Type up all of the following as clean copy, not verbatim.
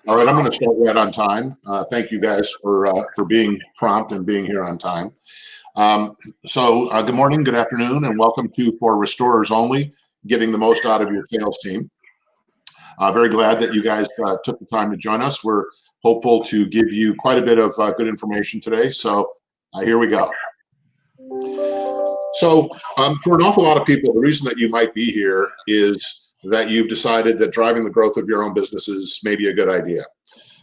All right, I'm going to start right on time. Thank you guys for being prompt and being here on time. Good morning, good afternoon, and welcome to For Restorers Only, getting the most out of your sales team. Very glad that you guys took the time to join us. We're hopeful to give you quite a bit of good information today. So here we go. So for an awful lot of people, the reason that you might be here is that you've decided that driving the growth of your own business is maybe a good idea.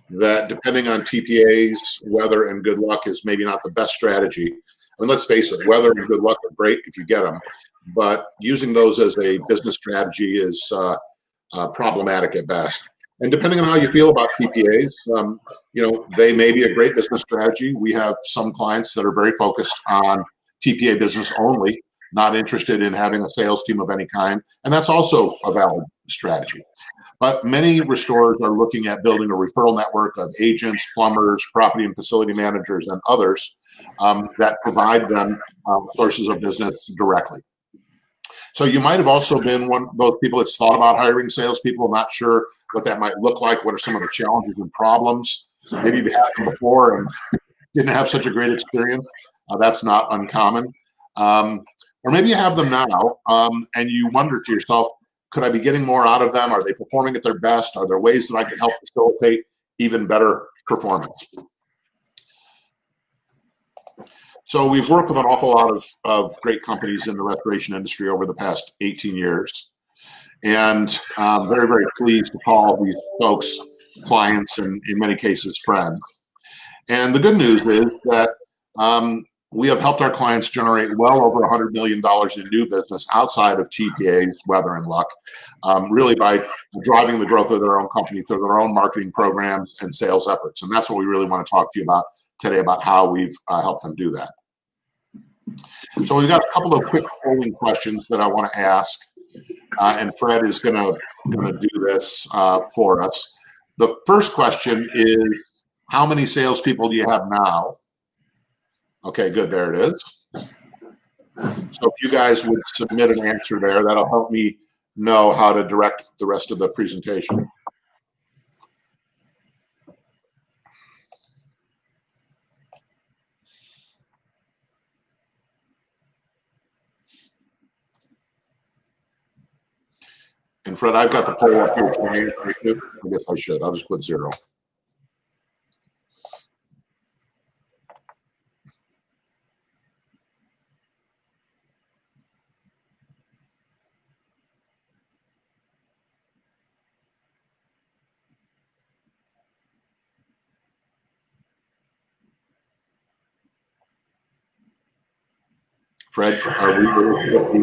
That depending on TPAs, weather and good luck is maybe not the best strategy. I mean, let's face it, weather and good luck are great if you get them, but using those as a business strategy is problematic at best. And depending on how you feel about TPAs, they may be a great business strategy. We have some clients that are very focused on TPA business only, not interested in having a sales team of any kind, and that's also a valid strategy. But many restorers are looking at building a referral network of agents, plumbers, property and facility managers, and others that provide them sources of business directly. So you might have also been one of those people that's thought about hiring salespeople, not sure what that might look like. What are some of the challenges and problems? Maybe you've had them before and didn't have such a great experience. That's not uncommon. Or maybe you have them now and you wonder to yourself, could I be getting more out of them? Are they performing at their best? Are there ways that I can help facilitate even better performance? So we've worked with an awful lot of great companies in the restoration industry over the past 18 years. And very, very pleased to call these folks clients and in many cases friends. And the good news is that we have helped our clients generate well over $100 million in new business outside of TPAs, weather and luck, really by driving the growth of their own company through their own marketing programs and sales efforts. And that's what we really want to talk to you about today, about how we've helped them do that. So we've got a couple of quick polling questions that I want to ask, and Fred is going to do this for us. The first question is, how many salespeople do you have now? Okay, good, there it is. So if you guys would submit an answer there, that'll help me know how to direct the rest of the presentation. And Fred, I've got the poll up here. I guess I should. I'll just put 0. Fred, are we able to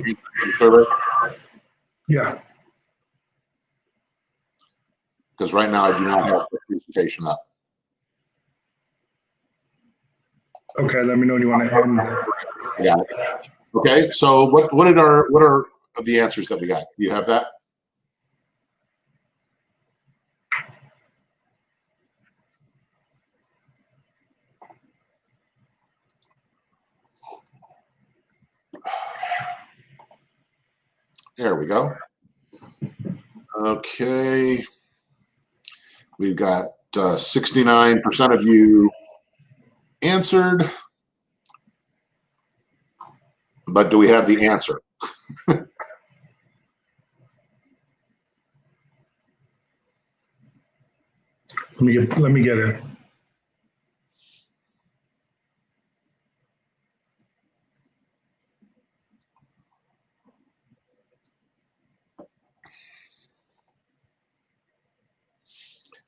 get the survey? Yeah. Because right now I do not have the presentation up. Okay, let me know when you want to end. Yeah. Okay, so what are the answers that we got? Do you have that? There we go. Okay. We've got 69% of you answered. But do we have the answer? Let me get it.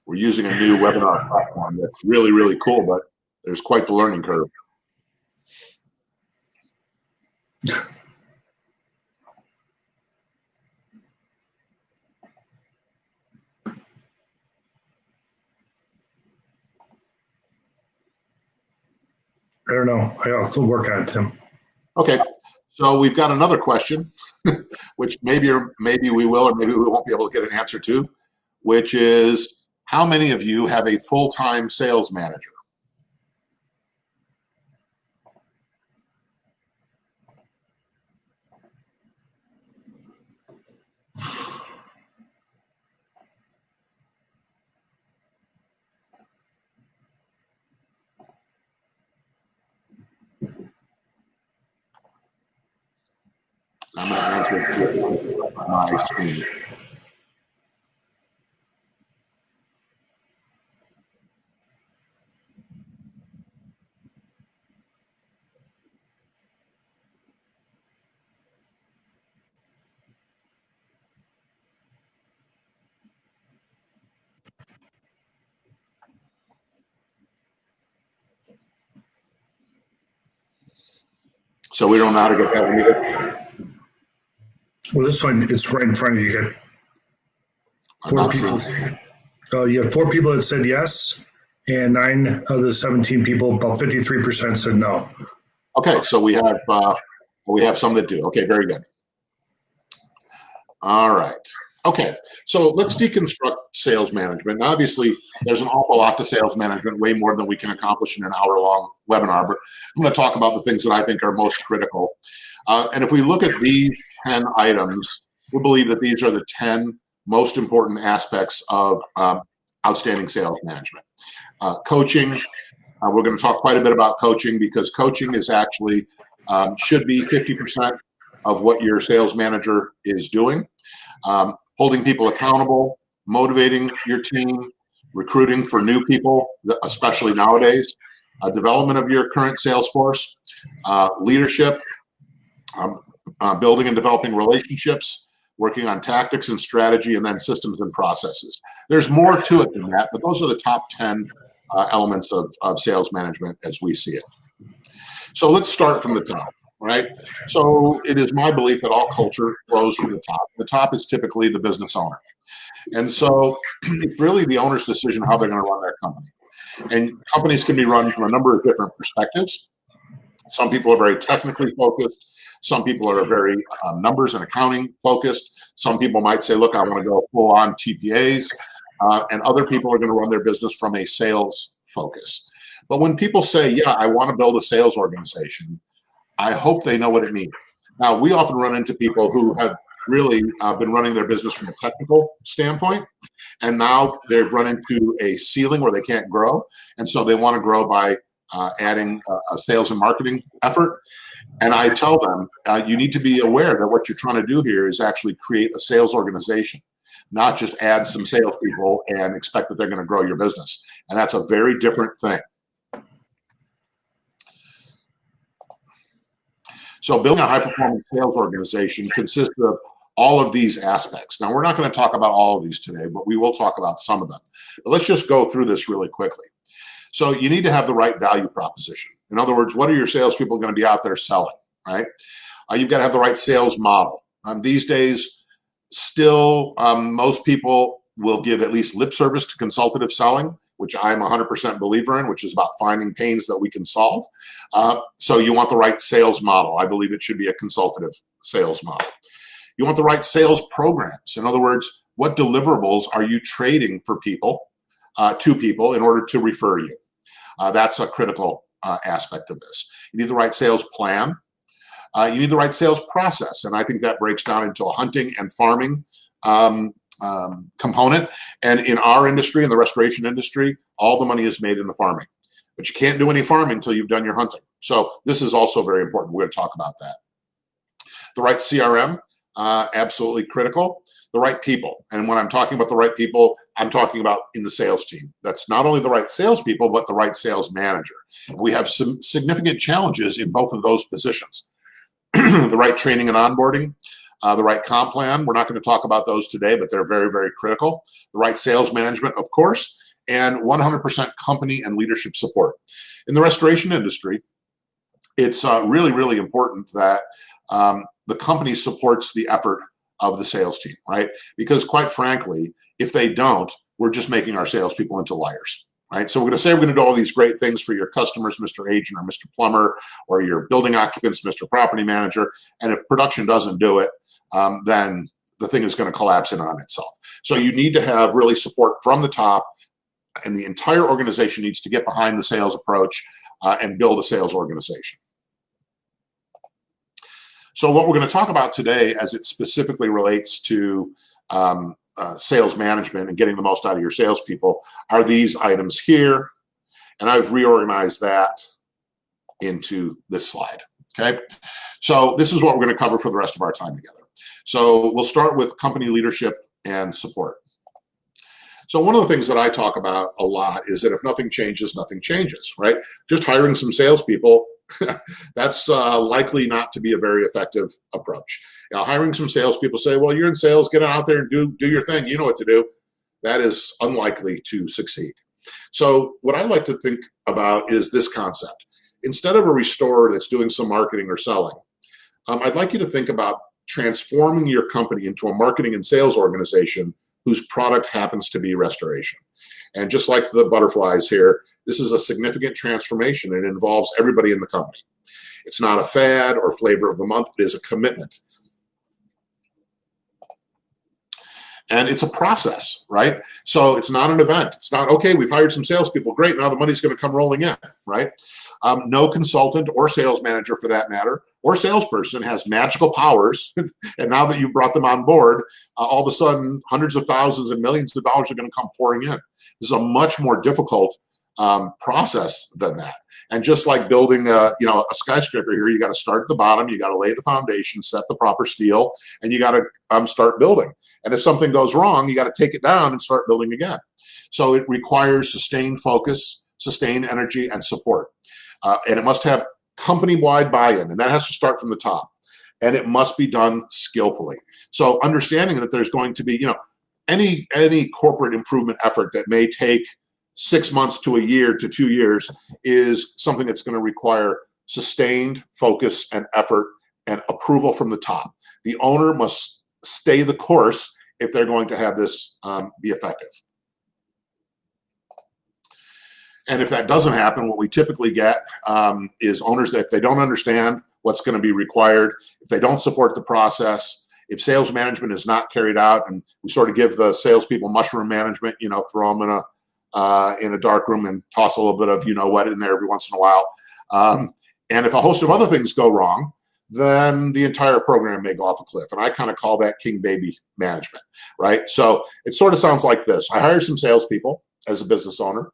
We're using a new webinar platform that's really, really cool, but there's quite the learning curve. I don't know. I also work on it, Tim. Okay, so we've got another question, which maybe we will or maybe we won't be able to get an answer to, which is, how many of you have a full-time sales manager? I'm going to answer my screen. So we don't know how to get that one either. Well, this one, it's right in front of you. You got 4 people. You have 4 people that said yes, and 9 of the 17 people, about 53%, said no. Okay, so we have some that do. Okay, very good. All right. Okay, so let's deconstruct sales management. Now, obviously, there's an awful lot to sales management, way more than we can accomplish in an hour-long webinar, but I'm going to talk about the things that I think are most critical. And if we look at these 10 items, we believe that these are the 10 most important aspects of outstanding sales management. Coaching, we're going to talk quite a bit about coaching because coaching is actually should be 50% of what your sales manager is doing. Holding people accountable, motivating your team, recruiting for new people, especially nowadays, development of your current sales force, leadership, building and developing relationships, working on tactics and strategy, and then systems and processes. There's more to it than that, but those are the top 10 elements of sales management as we see it. So let's start from the top. Right? So it is my belief that all culture flows from the top. The top is typically the business owner. And so it's really the owner's decision how they're going to run their company. And companies can be run from a number of different perspectives. Some people are very technically focused. Some people are very numbers and accounting focused. Some people might say, look, I want to go full on TPAs. And other people are going to run their business from a sales focus. But when people say, yeah, I want to build a sales organization, I hope they know what it means. Now, we often run into people who have really been running their business from a technical standpoint, and now they've run into a ceiling where they can't grow, and so they want to grow by adding a sales and marketing effort. And I tell them, you need to be aware that what you're trying to do here is actually create a sales organization, not just add some salespeople and expect that they're going to grow your business. And that's a very different thing. So building a high-performing sales organization consists of all of these aspects. Now, we're not going to talk about all of these today, but we will talk about some of them. But let's just go through this really quickly. So you need to have the right value proposition. In other words, what are your salespeople going to be out there selling, right? You've got to have the right sales model. These days, still, most people will give at least lip service to consultative selling, which I'm 100% believer in, which is about finding pains that we can solve. So you want the right sales model. I believe it should be a consultative sales model. You want the right sales programs. In other words, what deliverables are you trading for people, to people in order to refer you? That's a critical aspect of this. You need the right sales plan. You need the right sales process. And I think that breaks down into a hunting and farming component. And in our industry, in the restoration industry, all the money is made in the farming. But you can't do any farming until you've done your hunting. So this is also very important. We're going to talk about that. The right CRM, absolutely critical. The right people. And when I'm talking about the right people, I'm talking about in the sales team. That's not only the right salespeople, but the right sales manager. We have some significant challenges in both of those positions. The right training and onboarding. The right comp plan. We're not going to talk about those today, but they're very, very critical. The right sales management, of course, and 100% company and leadership support. In the restoration industry, it's really, really important that the company supports the effort of the sales team, right? Because quite frankly, if they don't, we're just making our salespeople into liars. Right? So we're going to say we're going to do all these great things for your customers, Mr. Agent or Mr. Plumber, or your building occupants, Mr. Property Manager. And if production doesn't do it, then the thing is going to collapse in on itself. So you need to have really support from the top, and the entire organization needs to get behind the sales approach and build a sales organization. So what we're going to talk about today, as it specifically relates to sales management and getting the most out of your salespeople, are these items here. And I've reorganized that into this slide. Okay. So this is what we're going to cover for the rest of our time together. So we'll start with company leadership and support. So one of the things that I talk about a lot is that if nothing changes, nothing changes, right? Just hiring some salespeople, that's likely not to be a very effective approach. Now, hiring some salespeople, say, well, you're in sales, get out there and do your thing. You know what to do. That is unlikely to succeed. So what I like to think about is this concept. Instead of a restorer that's doing some marketing or selling, I'd like you to think about transforming your company into a marketing and sales organization whose product happens to be restoration. And just like the butterflies here, this is a significant transformation. It involves everybody in the company. It's not a fad or flavor of the month. It is a commitment. And it's a process, right? So it's not an event. It's not, okay, we've hired some salespeople. Great, now the money's going to come rolling in, right? No consultant or sales manager, for that matter, or salesperson has magical powers. And now that you've brought them on board, all of a sudden, hundreds of thousands and millions of dollars are going to come pouring in. This is a much more difficult process than that. And just like building a skyscraper here, you got to start at the bottom, you got to lay the foundation, set the proper steel, and you got to start building. And if something goes wrong, you got to take it down and start building again. So it requires sustained focus, sustained energy, and support. And it must have company-wide buy-in, and that has to start from the top. And it must be done skillfully. So understanding that there's going to be, any corporate improvement effort that may take 6 months to a year to 2 years is something that's going to require sustained focus and effort and approval from the top. The owner must stay the course if they're going to have this be effective. And if that doesn't happen, what we typically get is owners that if they don't understand what's going to be required, if they don't support the process, if sales management is not carried out, and we sort of give the salespeople mushroom management, throw them in a dark room and toss a little bit of what in there every once in a while. And if a host of other things go wrong, then the entire program may go off a cliff. And I kind of call that king baby management, right? So it sort of sounds like this. I hire some salespeople as a business owner.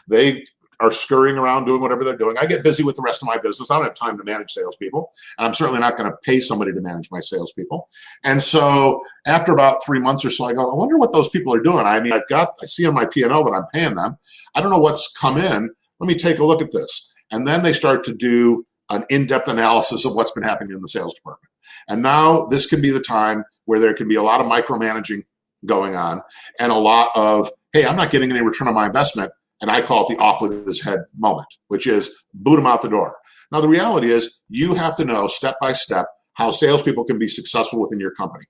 They are scurrying around doing whatever they're doing. I get busy with the rest of my business. I don't have time to manage salespeople, and I'm certainly not going to pay somebody to manage my salespeople. And so after about 3 months or so, I go, I wonder what those people are doing. I mean, I see on my P&L that I'm paying them. I don't know what's come in. Let me take a look at this. And then they start to do an in-depth analysis of what's been happening in the sales department. And now this can be the time where there can be a lot of micromanaging going on and a lot of, hey, I'm not getting any return on my investment. And I call it the off with his head moment, which is boot them out the door. Now, the reality is you have to know step by step how salespeople can be successful within your company.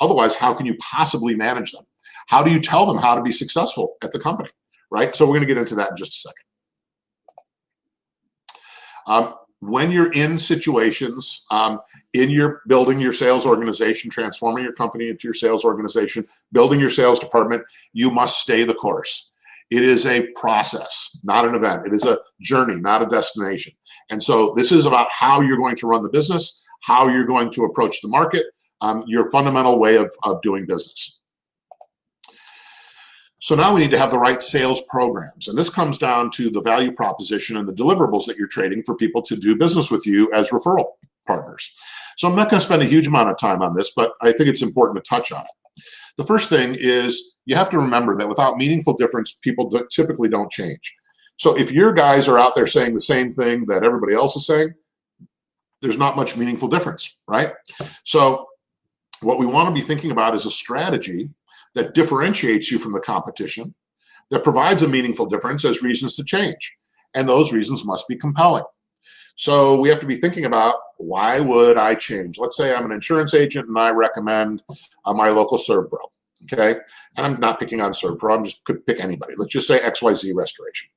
Otherwise, how can you possibly manage them? How do you tell them how to be successful at the company, right? So we're going to get into that in just a second. When you're in situations, in your building your sales organization, transforming your company into your sales organization, building your sales department, you must stay the course. It is a process, not an event. It is a journey, not a destination. And so this is about how you're going to run the business, how you're going to approach the market, your fundamental way of doing business. So now we need to have the right sales programs. And this comes down to the value proposition and the deliverables that you're trading for people to do business with you as referral partners. So I'm not going to spend a huge amount of time on this, but I think it's important to touch on it. The first thing is you have to remember that without meaningful difference, people typically don't change. So if your guys are out there saying the same thing that everybody else is saying, there's not much meaningful difference, right? So what we want to be thinking about is a strategy that differentiates you from the competition, that provides a meaningful difference as reasons to change. And those reasons must be compelling. So we have to be thinking about, why would I change? Let's say I'm an insurance agent and I recommend my local ServPro, okay? And I'm not picking on ServPro, I'm just could pick anybody. Let's just say XYZ Restoration.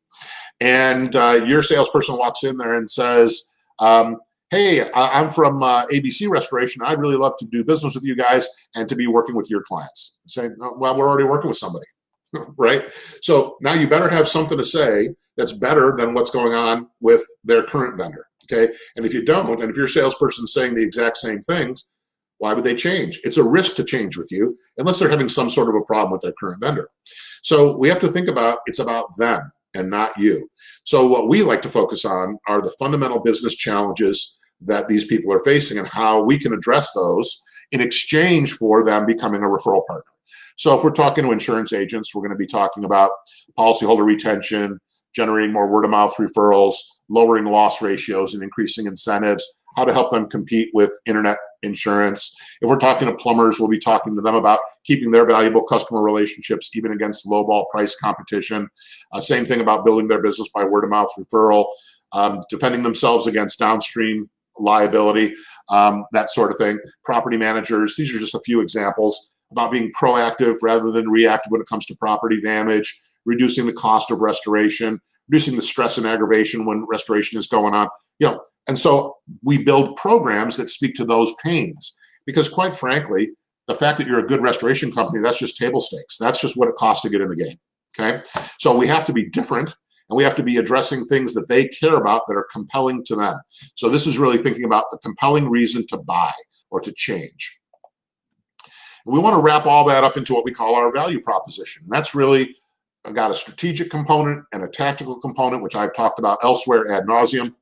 And your salesperson walks in there and says, hey, I'm from ABC Restoration. I'd really love to do business with you guys and to be working with your clients. Saying, well, we're already working with somebody, right? So now you better have something to say that's better than what's going on with their current vendor, okay? And if you don't, and if your salesperson's saying the exact same things, why would they change? It's a risk to change with you unless they're having some sort of a problem with their current vendor. So we have to think about, it's about them and not you. So what we like to focus on are the fundamental business challenges that these people are facing and how we can address those in exchange for them becoming a referral partner. So if we're talking to insurance agents, we're going to be talking about policyholder retention, generating more word-of-mouth referrals, lowering loss ratios and increasing incentives, how to help them compete with internet insurance. If we're talking to plumbers, we'll be talking to them about keeping their valuable customer relationships even against lowball price competition. Same thing about building their business by word-of-mouth referral, defending themselves against downstream liability, that sort of thing. Property managers, these are just a few examples about being proactive rather than reactive when it comes to property damage, reducing the cost of restoration, reducing the stress and aggravation when restoration is going on. And so we build programs that speak to those pains, because quite frankly, the fact that you're a good restoration company, that's just table stakes. That's just what it costs to get in the game. Okay, so we have to be different, and we have to be addressing things that they care about that are compelling to them. So this is really thinking about the compelling reason to buy or to change. We want to wrap all that up into what we call our value proposition. And that's really got a strategic component and a tactical component, which I've talked about elsewhere ad nauseum.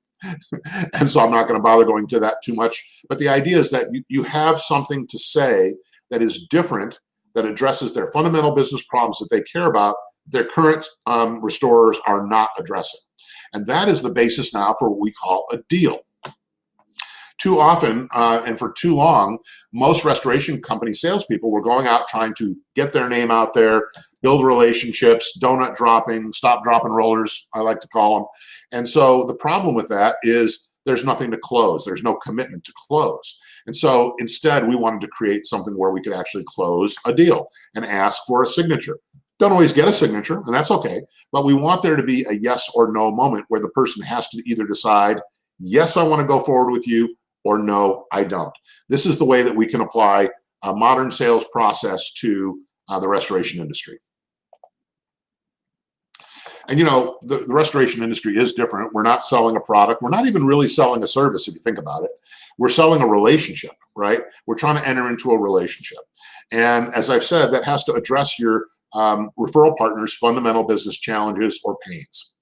And so I'm not going to bother going to that too much. But the idea is that you have something to say that is different, that addresses their fundamental business problems that they care about, their current restorers are not addressing. And that is the basis now for what we call a deal. Too often and for too long, most restoration company salespeople were going out trying to get their name out there, build relationships, donut dropping, stop dropping rollers, I like to call them. And so the problem with that is there's nothing to close. There's no commitment to close. And so instead, we wanted to create something where we could actually close a deal and ask for a signature. Don't always get a signature, and that's okay. But we want there to be a yes or no moment where the person has to either decide, yes, I want to go forward with you, or no, I don't. This is the way that we can apply a modern sales process to the restoration industry. And the restoration industry is different. We're not selling a product. We're not even really selling a service, if you think about it. We're selling a relationship, right? We're trying to enter into a relationship. And as I've said, that has to address your referral partner's fundamental business challenges or pains.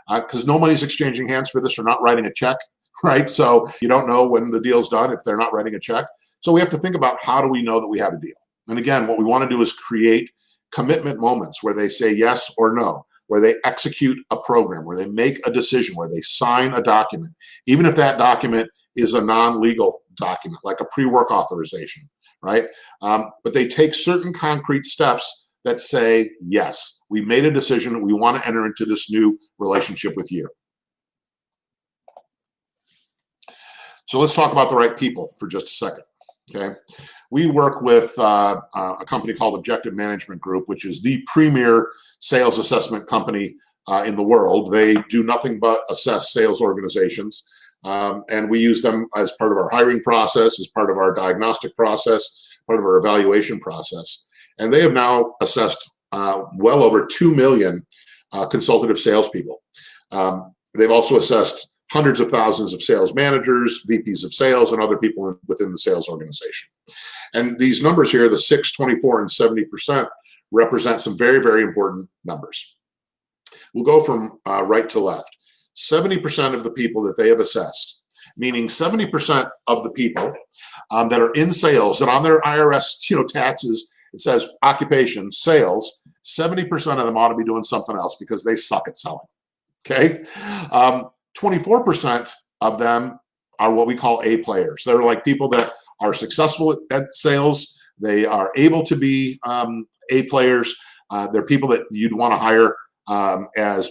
Because nobody's exchanging hands for this or not writing a check, right? So you don't know when the deal's done if they're not writing a check. So we have to think about, how do we know that we have a deal? And again, what we want to do is create commitment moments where they say yes or no, where they execute a program, where they make a decision, where they sign a document, even if that document is a non-legal document, like a pre-work authorization, right? But they take certain concrete steps that say, yes, we made a decision, we want to enter into this new relationship with you. So let's talk about the right people for just a second, okay? We work with a company called Objective Management Group, which is the premier sales assessment company in the world. They do nothing but assess sales organizations, and we use them as part of our hiring process, as part of our diagnostic process, part of our evaluation process. And they have now assessed well over 2 million consultative salespeople. They've also assessed hundreds of thousands of sales managers, VPs of sales, and other people within the sales organization. And these numbers here, the 6, 24, and 70%, represent some very, very important numbers. We'll go from right to left. 70% of the people that they have assessed, meaning 70% of the people that are in sales, and on their IRS taxes, it says occupation, sales, 70% of them ought to be doing something else because they suck at selling, okay? 24% of them are what we call A players. They're like people that are successful at sales. They are able to be A players. They're people that you'd want to hire as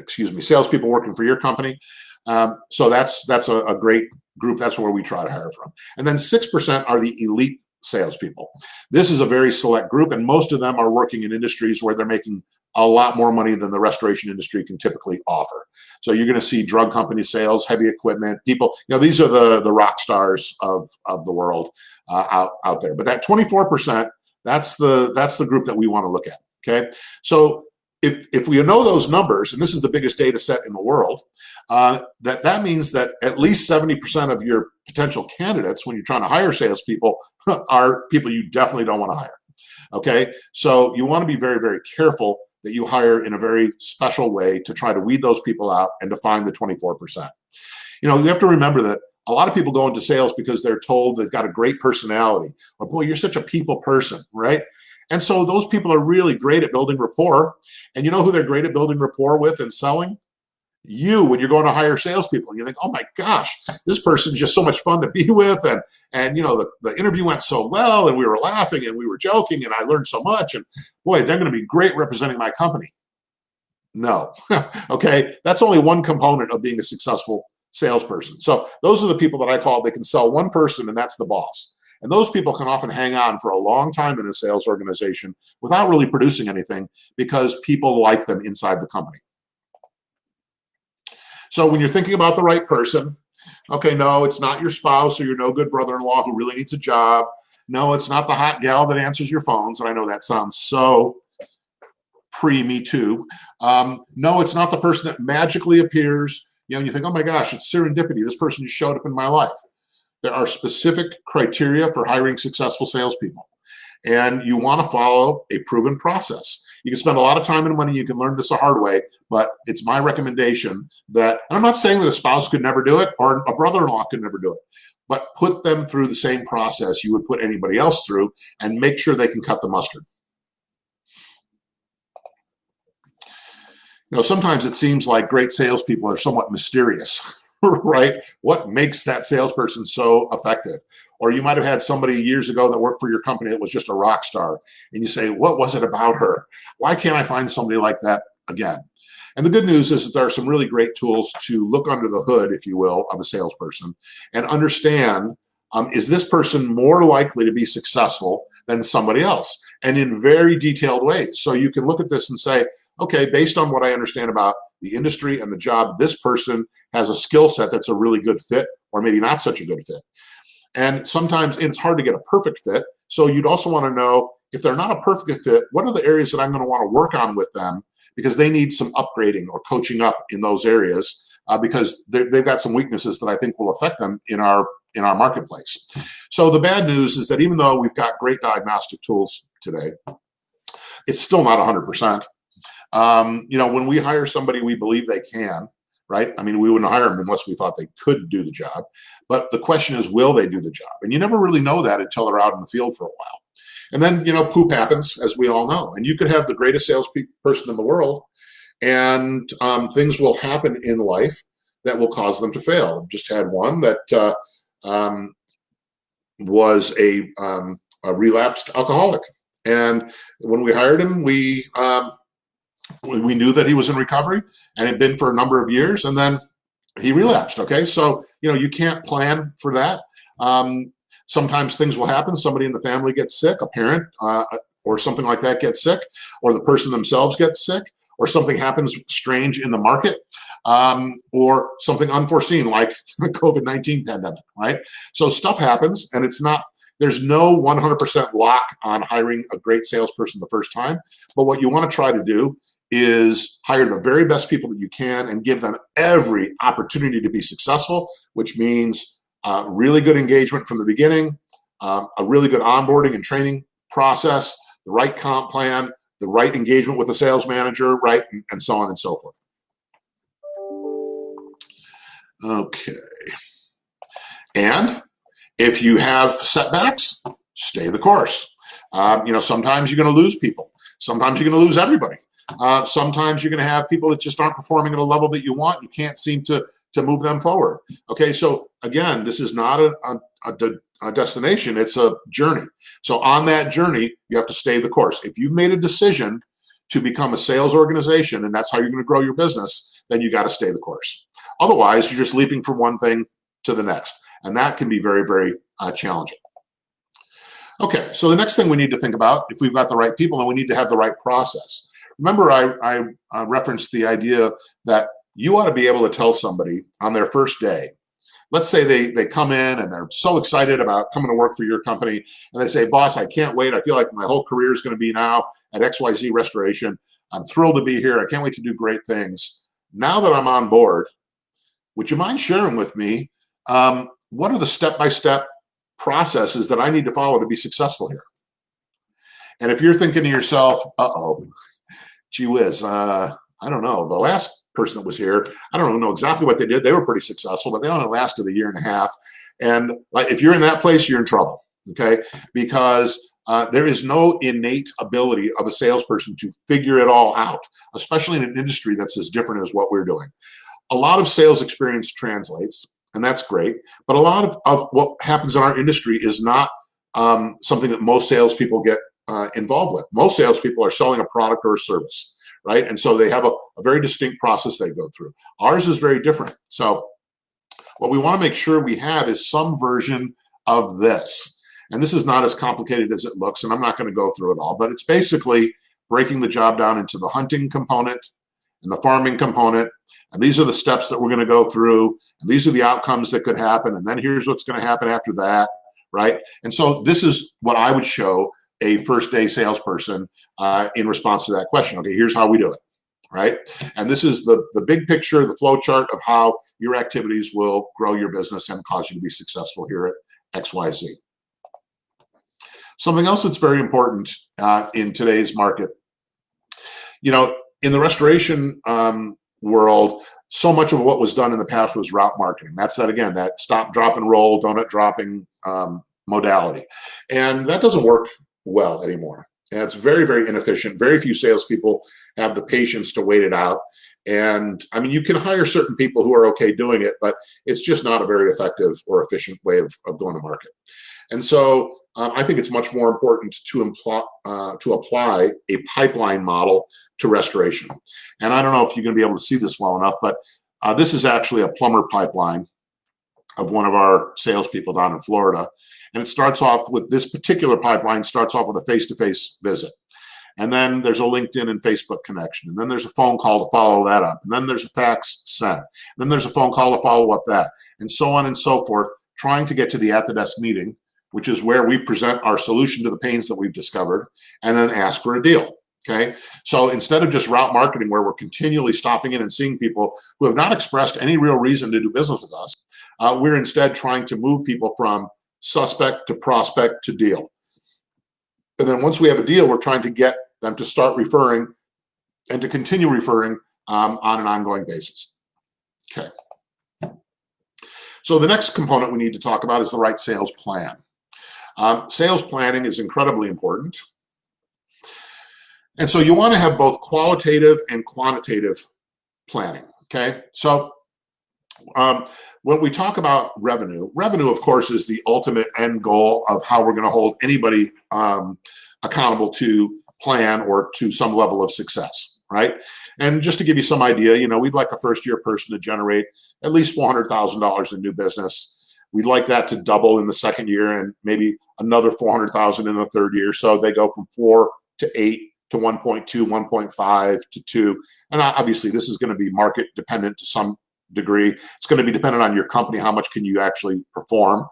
salespeople working for your company. So that's a great group. That's where we try to hire from. And then 6% are the elite salespeople. This is a very select group, and most of them are working in industries where they're making a lot more money than the restoration industry can typically offer. So you're going to see drug company sales, heavy equipment, people, these are the rock stars of the world out there. But that 24%, that's the group that we want to look at, okay? So if we know those numbers, and this is the biggest data set in the world, that means that at least 70% of your potential candidates, when you're trying to hire salespeople, are people you definitely don't want to hire, okay? So you want to be very, very careful that you hire in a very special way to try to weed those people out and to find the 24%. You know, you have to remember that a lot of people go into sales because they're told they've got a great personality, or boy, you're such a people person, right? And so those people are really great at building rapport. And you know who they're great at building rapport with and selling? You, when you're going to hire salespeople, you think, oh my gosh, this person's just so much fun to be with, and you know, the interview went so well, and we were laughing and we were joking, and I learned so much, and boy, they're going to be great representing my company. No. Okay, that's only one component of being a successful salesperson. So those are the people that I call, they can sell one person, and that's the boss. And those people can often hang on for a long time in a sales organization without really producing anything, because people like them inside the company. So when you're thinking about the right person, okay, no, it's not your spouse or your no good brother-in-law who really needs a job. No, it's not the hot gal that answers your phones. And I know that sounds so pre-Me Too. No, it's not the person that magically appears, you know, and you think, oh my gosh, it's serendipity. This person just showed up in my life. There are specific criteria for hiring successful salespeople, and you want to follow a proven process. You can spend a lot of time and money. You can learn this the hard way, but it's my recommendation that, and I'm not saying that a spouse could never do it or a brother-in-law could never do it, but put them through the same process you would put anybody else through, and make sure they can cut the mustard. You know, sometimes it seems like great salespeople are somewhat mysterious, right? What makes that salesperson so effective? Or you might have had somebody years ago that worked for your company that was just a rock star, and you say, what was it about her? Why can't I find somebody like that again? And the good news is that there are some really great tools to look under the hood, if you will, of a salesperson and understand, is this person more likely to be successful than somebody else? And in very detailed ways. So you can look at this and say, okay, based on what I understand about the industry and the job, this person has a skill set that's a really good fit, or maybe not such a good fit. And sometimes it's hard to get a perfect fit. So you'd also want to know, if they're not a perfect fit, what are the areas that I'm going to want to work on with them, because they need some upgrading or coaching up in those areas, because they've got some weaknesses that I think will affect them in our marketplace. So the bad news is that even though we've got great diagnostic tools today, it's still not 100%. You know, when we hire somebody, we believe they can, right? I mean, we wouldn't hire them unless we thought they could do the job. But the question is, will they do the job? And you never really know that until they're out in the field for a while. And then, you know, poop happens, as we all know. And you could have the greatest salesperson in the world, and things will happen in life that will cause them to fail. Just had one that was a relapsed alcoholic. And when we hired him, we knew that he was in recovery and had been for a number of years, and then he relapsed. Okay, so you know, you can't plan for that. Sometimes things will happen. Somebody in the family gets sick, a parent or something like that gets sick, or the person themselves gets sick, or something happens strange in the market, or something unforeseen like the COVID-19 pandemic, right? So stuff happens, and it's not, there's no 100% lock on hiring a great salesperson the first time. But what you want to try to do is hire the very best people that you can and give them every opportunity to be successful, which means really good engagement from the beginning, a really good onboarding and training process, the right comp plan, the right engagement with the sales manager, right, and so on and so forth. Okay. And if you have setbacks, stay the course. You know, sometimes you're going to lose people. Sometimes you're going to lose everybody. Sometimes you're going to have people that just aren't performing at a level that you want. You can't seem to move them forward. Okay, so again, this is not a destination, it's a journey. So on that journey, you have to stay the course. If you've made a decision to become a sales organization and that's how you're going to grow your business, then you got to stay the course. Otherwise, you're just leaping from one thing to the next. And that can be very, very challenging. Okay, so the next thing we need to think about, if we've got the right people, then we need to have the right process. Remember, I referenced the idea that you ought to be able to tell somebody on their first day, let's say they come in and they're so excited about coming to work for your company, and they say, boss, I can't wait. I feel like my whole career is going to be now at XYZ Restoration. I'm thrilled to be here. I can't wait to do great things. Now that I'm on board, would you mind sharing with me what are the step-by-step processes that I need to follow to be successful here? And if you're thinking to yourself, uh-oh, gee whiz, I don't know, the last person that was here. I don't know exactly what they did. They were pretty successful, but they only lasted a year and a half. And if you're in that place, you're in trouble, okay? Because there is no innate ability of a salesperson to figure it all out, especially in an industry that's as different as what we're doing. A lot of sales experience translates, and that's great, but a lot of what happens in our industry is not something that most salespeople get involved with. Most salespeople are selling a product or a service, right? And so they have a very distinct process they go through. Ours is very different. So what we want to make sure we have is some version of this. And this is not as complicated as it looks, and I'm not going to go through it all, but it's basically breaking the job down into the hunting component and the farming component. And these are the steps that we're going to go through. And these are the outcomes that could happen. And then here's what's going to happen after that, right? And so this is what I would show a first day salesperson in response to that question. Okay, here's how we do it, right? And this is the big picture, the flow chart of how your activities will grow your business and cause you to be successful here at XYZ. Something else that's very important in today's market, in the restoration world, so much of what was done in the past was route marketing. That's that stop, drop, and roll, donut dropping modality. And that doesn't work well anymore. And it's very, very inefficient. Very few salespeople have the patience to wait it out. And I mean, you can hire certain people who are okay doing it, but it's just not a very effective or efficient way of going to market. And so I think it's much more important to apply a pipeline model to restoration. And I don't know if you're going to be able to see this well enough, but this is actually a plumber pipeline of one of our salespeople down in Florida. And it starts off with, this particular pipeline starts off with a face-to-face visit. And then there's a LinkedIn and Facebook connection. And then there's a phone call to follow that up. And then there's a fax sent. And then there's a phone call to follow up that. And so on and so forth, trying to get to the at-the-desk meeting, which is where we present our solution to the pains that we've discovered, and then ask for a deal, okay? So instead of just route marketing, where we're continually stopping in and seeing people who have not expressed any real reason to do business with us, we're instead trying to move people from suspect to prospect to deal. And then once we have a deal, we're trying to get them to start referring and to continue referring on an ongoing basis, okay? So the next component we need to talk about is the right sales plan. Sales planning is incredibly important. And so you want to have both qualitative and quantitative planning, okay? So when we talk about revenue, of course, is the ultimate end goal of how we're going to hold anybody accountable to plan or to some level of success, right? And just to give you some idea, we'd like a first-year person to generate at least $400,000 in new business. We'd like that to double in the second year and maybe another 400,000 in the third year. So they go from 4 to 8 to 1.2, 1.5 to 2. And obviously this is going to be market dependent to some degree. It's going to be dependent on your company, how much can you actually perform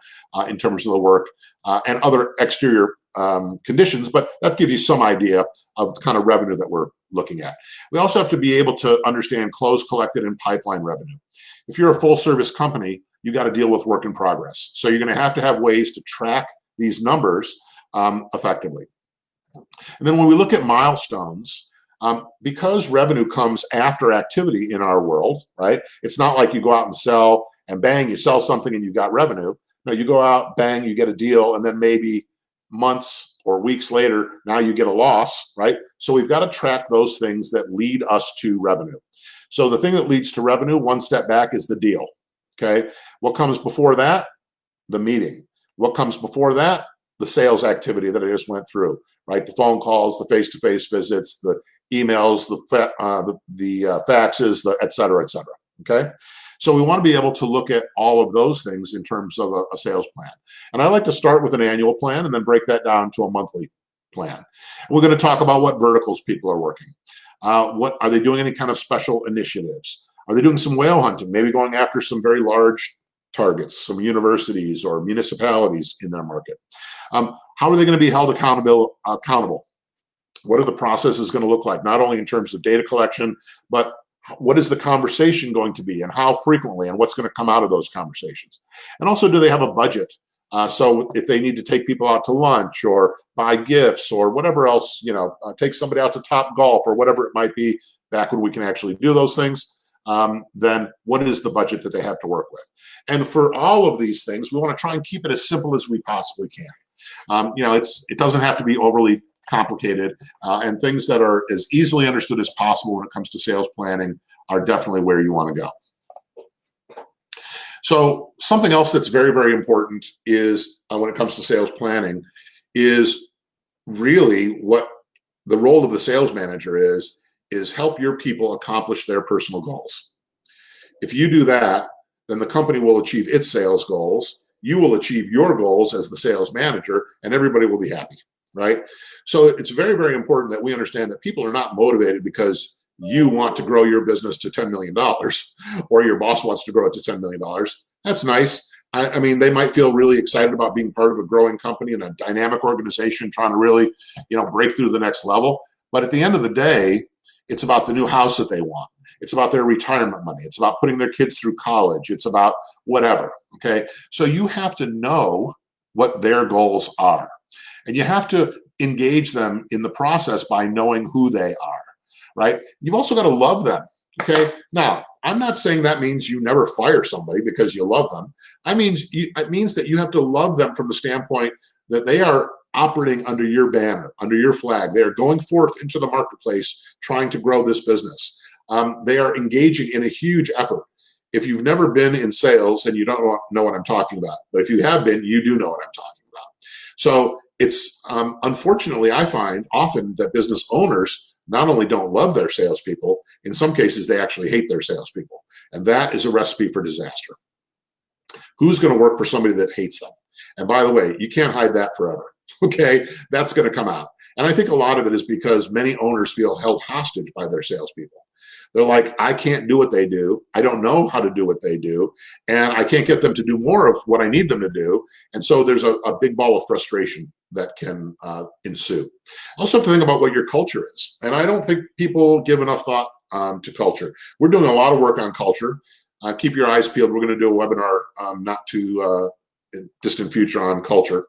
in terms of the work and other exterior conditions, but that gives you some idea of the kind of revenue that we're looking at. We also have to be able to understand closed, collected, and pipeline revenue. If you're a full service company, you got to deal with work in progress. So you're going to have ways to track these numbers effectively. And then when we look at milestones, because revenue comes after activity in our world, right? It's not like you go out and sell and bang, you sell something and you got revenue. No, you go out, bang, you get a deal, and then maybe months or weeks later, now you get a loss, right? So we've got to track those things that lead us to revenue. So the thing that leads to revenue, one step back, is the deal, okay? What comes before that? The meeting. What comes before that? The sales activity that I just went through, right? The phone calls, the face-to-face visits, the emails, the faxes, the et cetera, okay? So we want to be able to look at all of those things in terms of a sales plan. And I like to start with an annual plan and then break that down to a monthly plan. We're going to talk about what verticals people are working. What are they doing? Any kind of special initiatives? Are they doing some whale hunting? Maybe going after some very large targets, some universities or municipalities in their market. How are they going to be held accountable? What are the processes going to look like? Not only in terms of data collection, but what is the conversation going to be and how frequently and what's going to come out of those conversations? And also, do they have a budget? So if they need to take people out to lunch or buy gifts or whatever else, take somebody out to Top Golf or whatever it might be back when we can actually do those things, then what is the budget that they have to work with? And for all of these things, we want to try and keep it as simple as we possibly can. It doesn't have to be overly complicated, and things that are as easily understood as possible when it comes to sales planning are definitely where you want to go. So something else that's very, very important is when it comes to sales planning is really what the role of the sales manager is help your people accomplish their personal goals. If you do that, then the company will achieve its sales goals. You will achieve your goals as the sales manager, and everybody will be happy, right? So it's very, very important that we understand that people are not motivated because you want to grow your business to $10 million or your boss wants to grow it to $10 million. That's nice. I mean, they might feel really excited about being part of a growing company and a dynamic organization trying to really, break through the next level. But at the end of the day, it's about the new house that they want. It's about their retirement money. It's about putting their kids through college. It's about whatever, okay? So you have to know what their goals are. And you have to engage them in the process by knowing who they are, right? You've also got to love them, okay? Now, I'm not saying that means you never fire somebody because you love them. It means that you have to love them from the standpoint that they are operating under your banner, under your flag. They are going forth into the marketplace trying to grow this business. They are engaging in a huge effort. If you've never been in sales, then you don't know what I'm talking about. But if you have been, you do know what I'm talking about. So it's unfortunately, I find often that business owners not only don't love their salespeople, in some cases, they actually hate their salespeople. And that is a recipe for disaster. Who's going to work for somebody that hates them? And by the way, you can't hide that forever. Okay, that's going to come out. And I think a lot of it is because many owners feel held hostage by their salespeople. They're like, I can't do what they do. I don't know how to do what they do. And I can't get them to do more of what I need them to do. And so there's a big ball of frustration that can ensue. Also have to think about what your culture is. And I don't think people give enough thought to culture. We're doing a lot of work on culture. Keep your eyes peeled. We're going to do a webinar not too distant future on culture.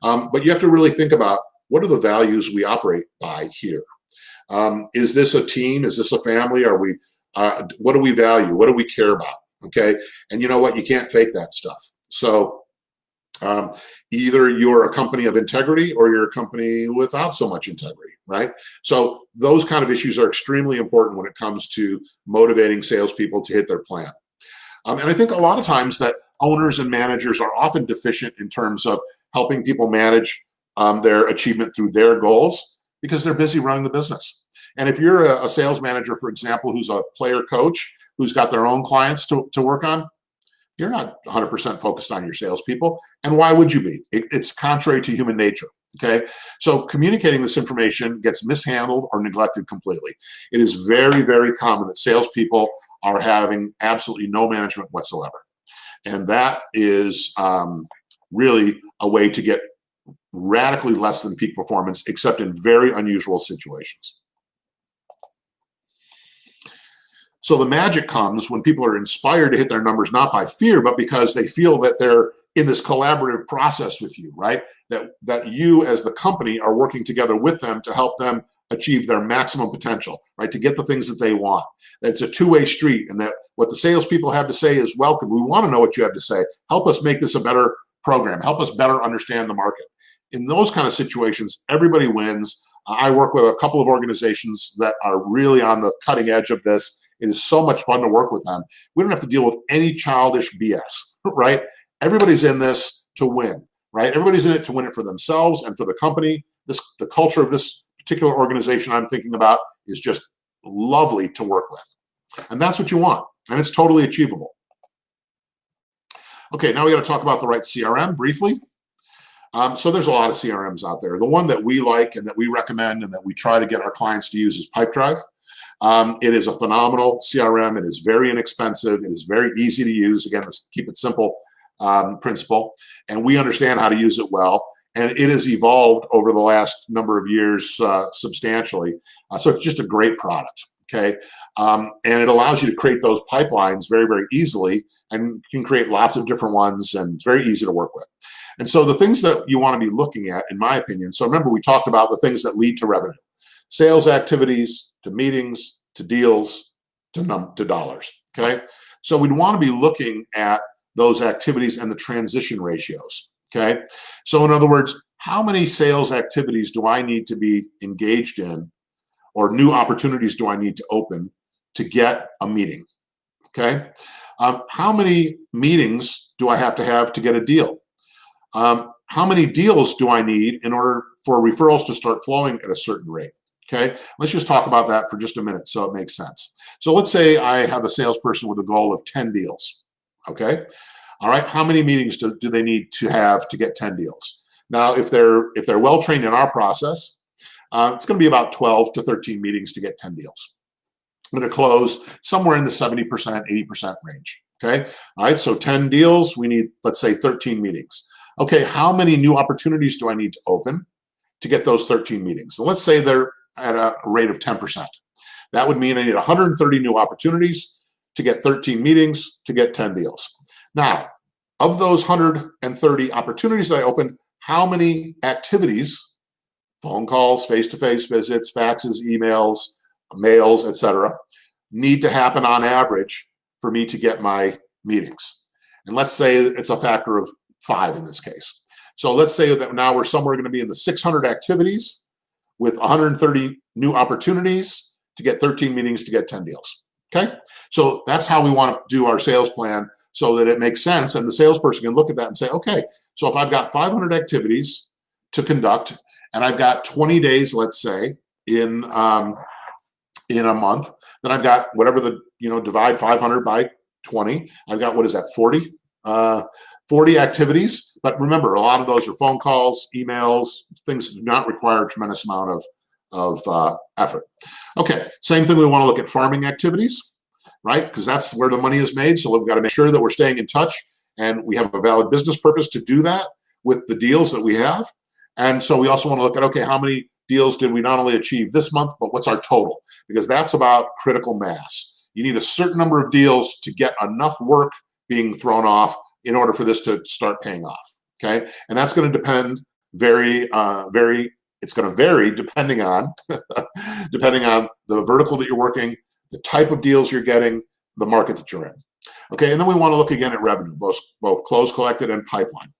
But you have to really think about what are the values we operate by here. Is this a team? Is this a family? Are we? What do we value? What do we care about? Okay, and you know what? You can't fake that stuff. So either you're a company of integrity or you're a company without so much integrity, right? So those kind of issues are extremely important when it comes to motivating salespeople to hit their plan. And I think a lot of times that owners and managers are often deficient in terms of helping people manage their achievement through their goals because they're busy running the business. And if you're a sales manager, for example, who's a player coach, who's got their own clients to work on, you're not 100% focused on your salespeople. And why would you be? It's contrary to human nature. Okay, so communicating this information gets mishandled or neglected completely. It is very, very common that salespeople are having absolutely no management whatsoever. And that is really a way to get radically less than peak performance, except in very unusual situations. So the magic comes when people are inspired to hit their numbers, not by fear, but because they feel that they're in this collaborative process with you, right? That you as the company are working together with them to help them achieve their maximum potential, right? To get the things that they want. It's a two-way street, and that what the salespeople have to say is welcome. We want to know what you have to say. Help us make this a better program. Help us better understand the market. In those kind of situations, everybody wins. I work with a couple of organizations that are really on the cutting edge of this. It is so much fun to work with them. We don't have to deal with any childish BS, right? Everybody's in this to win, right? Everybody's in it to win it for themselves and for the company. The culture of this particular organization I'm thinking about is just lovely to work with. And that's what you want. And it's totally achievable. Okay, now we got to talk about the right CRM briefly. So there's a lot of CRMs out there. The one that we like and that we recommend and that we try to get our clients to use is Pipedrive. It is a phenomenal CRM. It is very inexpensive. It is very easy to use. Again, let's keep it simple principle. And we understand how to use it well. And it has evolved over the last number of years substantially. So it's just a great product. Okay. And it allows you to create those pipelines very, very easily, and you can create lots of different ones, and it's very easy to work with. And so the things that you want to be looking at, in my opinion, so remember we talked about the things that lead to revenue. Sales activities, to meetings, to deals, to dollars, okay? So we'd want to be looking at those activities and the transition ratios, okay? So in other words, how many sales activities do I need to be engaged in, or new opportunities do I need to open to get a meeting, okay? How many meetings do I have to get a deal? How many deals do I need in order for referrals to start flowing at a certain rate? Okay, let's just talk about that for just a minute so it makes sense. So let's say I have a salesperson with a goal of 10 deals. Okay, all right, how many meetings do they need to have to get 10 deals? Now, if they're well trained in our process, it's going to be about 12 to 13 meetings to get 10 deals. I'm going to close somewhere in the 70%, 80% range. Okay, all right, so 10 deals, we need, let's say, 13 meetings. Okay, how many new opportunities do I need to open to get those 13 meetings? So let's say they're at a rate of 10%. That would mean I need 130 new opportunities to get 13 meetings to get 10 deals. Now, of those 130 opportunities that I opened, how many activities, phone calls, face-to-face visits, faxes, emails, mails, etc., need to happen on average for me to get my meetings? And let's say it's a factor of 5 in this case. So let's say that now we're somewhere going to be in the 600 activities with 130 new opportunities to get 13 meetings to get 10 deals. Okay, so that's how we want to do our sales plan so that it makes sense, and the salesperson can look at that and say, okay, so if I've got 500 activities to conduct and I've got 20 days, let's say, in a month, then I've got whatever divide 500 by 20. I've got, what is that, 40? 40 activities, but remember, a lot of those are phone calls, emails, things that do not require a tremendous amount of effort. Okay, same thing, we want to look at farming activities, right? Because that's where the money is made, so we've got to make sure that we're staying in touch and we have a valid business purpose to do that with the deals that we have. And so we also want to look at, okay, how many deals did we not only achieve this month, but what's our total? Because that's about critical mass. You need a certain number of deals to get enough work being thrown off in order for this to start paying off, okay? And that's going to depend it's going to vary depending on the vertical that you're working, the type of deals you're getting, the market that you're in. Okay, and then we want to look again at revenue, both closed collected and pipeline.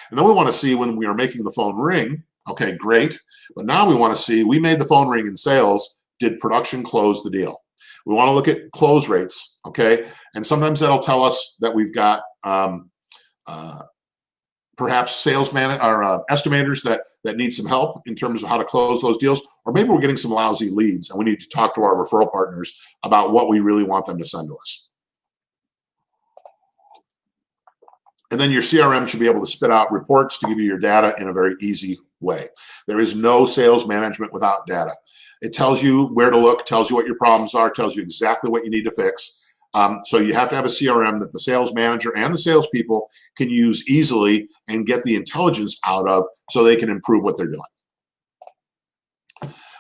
And then we want to see when we are making the phone ring, okay, great, but now we want to see, we made the phone ring in sales, did production close the deal? We want to look at close rates, okay? And sometimes that'll tell us that we've got perhaps estimators that need some help in terms of how to close those deals, or maybe we're getting some lousy leads and we need to talk to our referral partners about what we really want them to send to us. And then your CRM should be able to spit out reports to give you your data in a very easy way. There is no sales management without data. It tells you where to look, tells you what your problems are, tells you exactly what you need to fix. So you have to have a CRM that the sales manager and the salespeople can use easily and get the intelligence out of so they can improve what they're doing.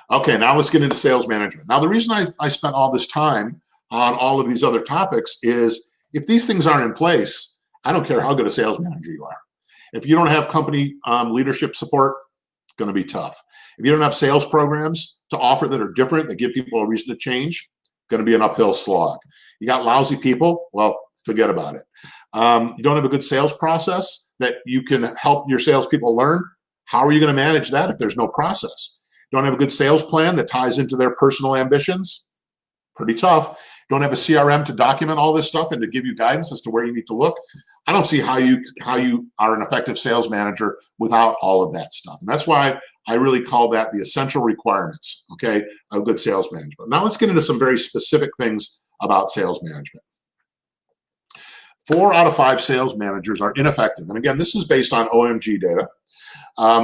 Okay, now let's get into sales management. Now, the reason I spent all this time on all of these other topics is if these things aren't in place, I don't care how good a sales manager you are. If you don't have company leadership support, it's going to be tough. If you don't have sales programs to offer that are different, that give people a reason to change, going to be an uphill slog. You got lousy people, well, forget about it. You don't have a good sales process that you can help your salespeople learn. How are you going to manage that if there's no process? You don't have a good sales plan that ties into their personal ambitions? Pretty tough. You don't have a CRM to document all this stuff and to give you guidance as to where you need to look. I don't see how you are an effective sales manager without all of that stuff. And that's why I really call that the essential requirements, okay, of good sales management. Now let's get into some very specific things about sales management. 4 out of 5 sales managers are ineffective. And again, this is based on OMG data,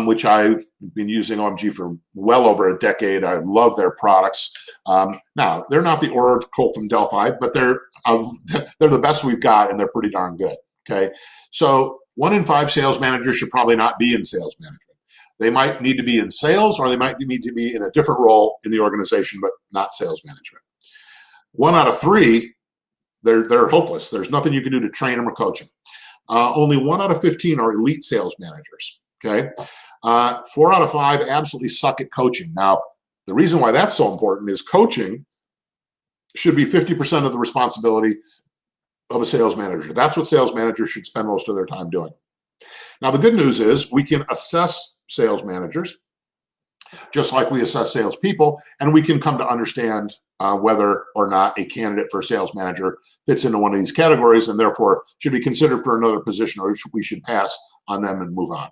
which I've been using OMG for well over a decade. I love their products. Now, they're not the Oracle from Delphi, but they're the best we've got, and they're pretty darn good, okay? So 1 in 5 sales managers should probably not be in sales management. They might need to be in sales, or they might need to be in a different role in the organization, but not sales management. 1 out of 3, they're hopeless. There's nothing you can do to train them or coach them. Only 1 out of 15 are elite sales managers, okay? 4 out of 5 absolutely suck at coaching. Now, the reason why that's so important is coaching should be 50% of the responsibility of a sales manager. That's what sales managers should spend most of their time doing. Now, the good news is we can assess sales managers just like we assess salespeople, and we can come to understand whether or not a candidate for a sales manager fits into one of these categories and therefore should be considered for another position, or we should pass on them and move on.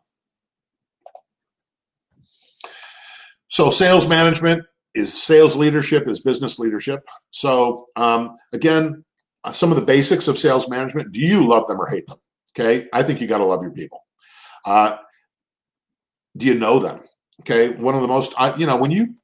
So sales management is sales leadership, is business leadership. So again, some of the basics of sales management. Do you love them or hate them? Okay, I think you got to love your people. Do you know them? Okay, one of the most,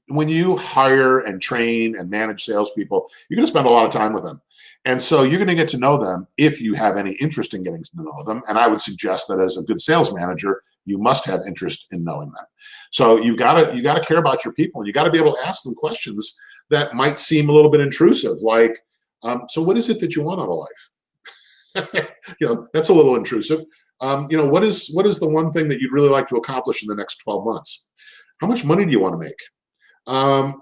when you hire and train and manage salespeople, you're going to spend a lot of time with them. And so you're going to get to know them if you have any interest in getting to know them. And I would suggest that as a good sales manager, you must have interest in knowing them. So you got to care about your people, and you got to be able to ask them questions that might seem a little bit intrusive, like, so what is it that you want out of life? That's a little intrusive. What is the one thing that you'd really like to accomplish in the next 12 months? How much money do you want to make?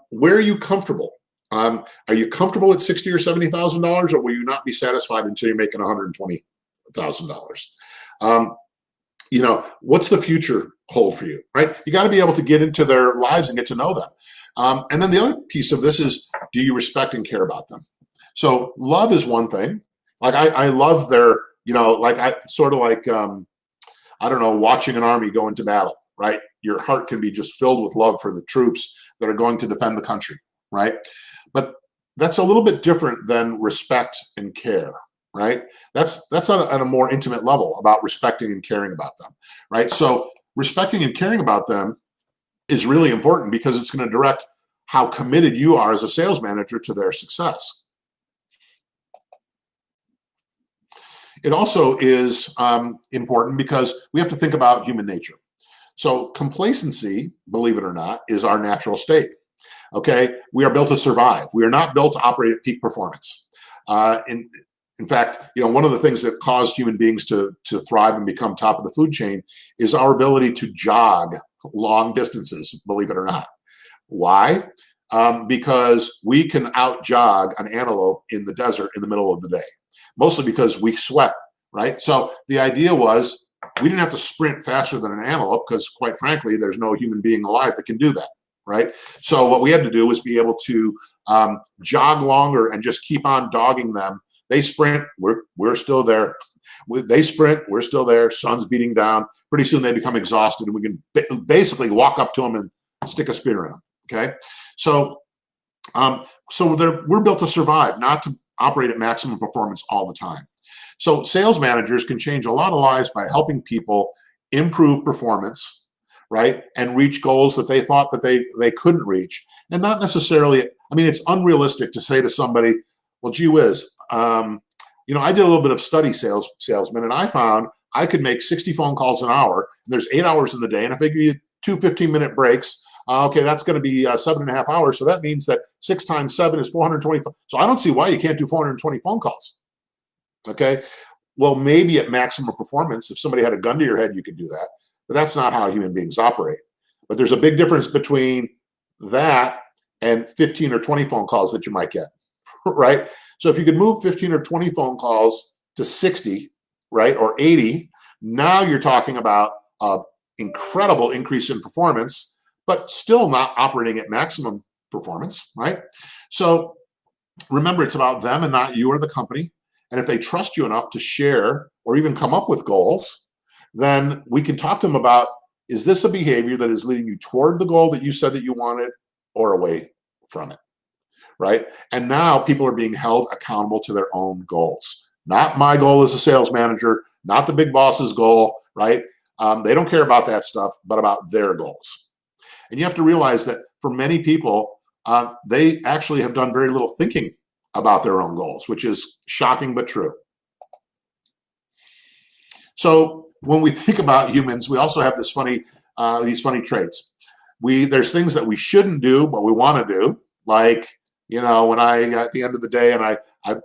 Where are you comfortable? Are you comfortable at $60,000 or $70,000, or will you not be satisfied until you're making $120,000? What's the future hold for you, right? You got to be able to get into their lives and get to know them. And then the other piece of this is, do you respect and care about them? So love is one thing. Like I love their, watching an army go into battle, right? Your heart can be just filled with love for the troops that are going to defend the country, right? But that's a little bit different than respect and care, right? That's on a more intimate level about respecting and caring about them, right? So respecting and caring about them is really important because it's going to direct how committed you are as a sales manager to their success. It also is important because we have to think about human nature. So complacency, believe it or not, is our natural state. Okay, we are built to survive. We are not built to operate at peak performance. In fact, one of the things that caused human beings to thrive and become top of the food chain is our ability to jog long distances, believe it or not. Why? Because we can out jog an antelope in the desert in the middle of the day, mostly because we sweat, right? So the idea was we didn't have to sprint faster than an antelope because, quite frankly, there's no human being alive that can do that, right? So what we had to do was be able to jog longer and just keep on dogging them. They sprint, we're still there. They sprint, we're still there. Sun's beating down. Pretty soon they become exhausted, and we can basically walk up to them and stick a spear in them. Okay, so we're built to survive, not to operate at maximum performance all the time. So sales managers can change a lot of lives by helping people improve performance, right, and reach goals that they thought that they couldn't reach, and not necessarily. I mean, it's unrealistic to say to somebody, "Well, gee whiz, I did a little bit of salesman, and I found I could make 60 phone calls an hour, and there's 8 hours in the day, and if I give you 2 15-minute breaks, okay, that's going to be 7.5 hours. So that means that 6 times 7 is 420. So I don't see why you can't do 420 phone calls. Okay, well, maybe at maximum performance, if somebody had a gun to your head, you could do that, but that's not how human beings operate. But there's a big difference between that and 15 or 20 phone calls that you might get, right? So if you could move 15 or 20 phone calls to 60, right, or 80, now you're talking about an incredible increase in performance, but still not operating at maximum performance, right? So remember, it's about them and not you or the company. And if they trust you enough to share or even come up with goals, then we can talk to them about, is this a behavior that is leading you toward the goal that you said that you wanted or away from it, right? And now people are being held accountable to their own goals. Not my goal as a sales manager, not the big boss's goal, right? They don't care about that stuff, but about their goals. And you have to realize that for many people, they actually have done very little thinking about their own goals, which is shocking but true. So when we think about humans, we also have these funny traits. There's things that we shouldn't do, but we want to do. Like, when I at the end of the day and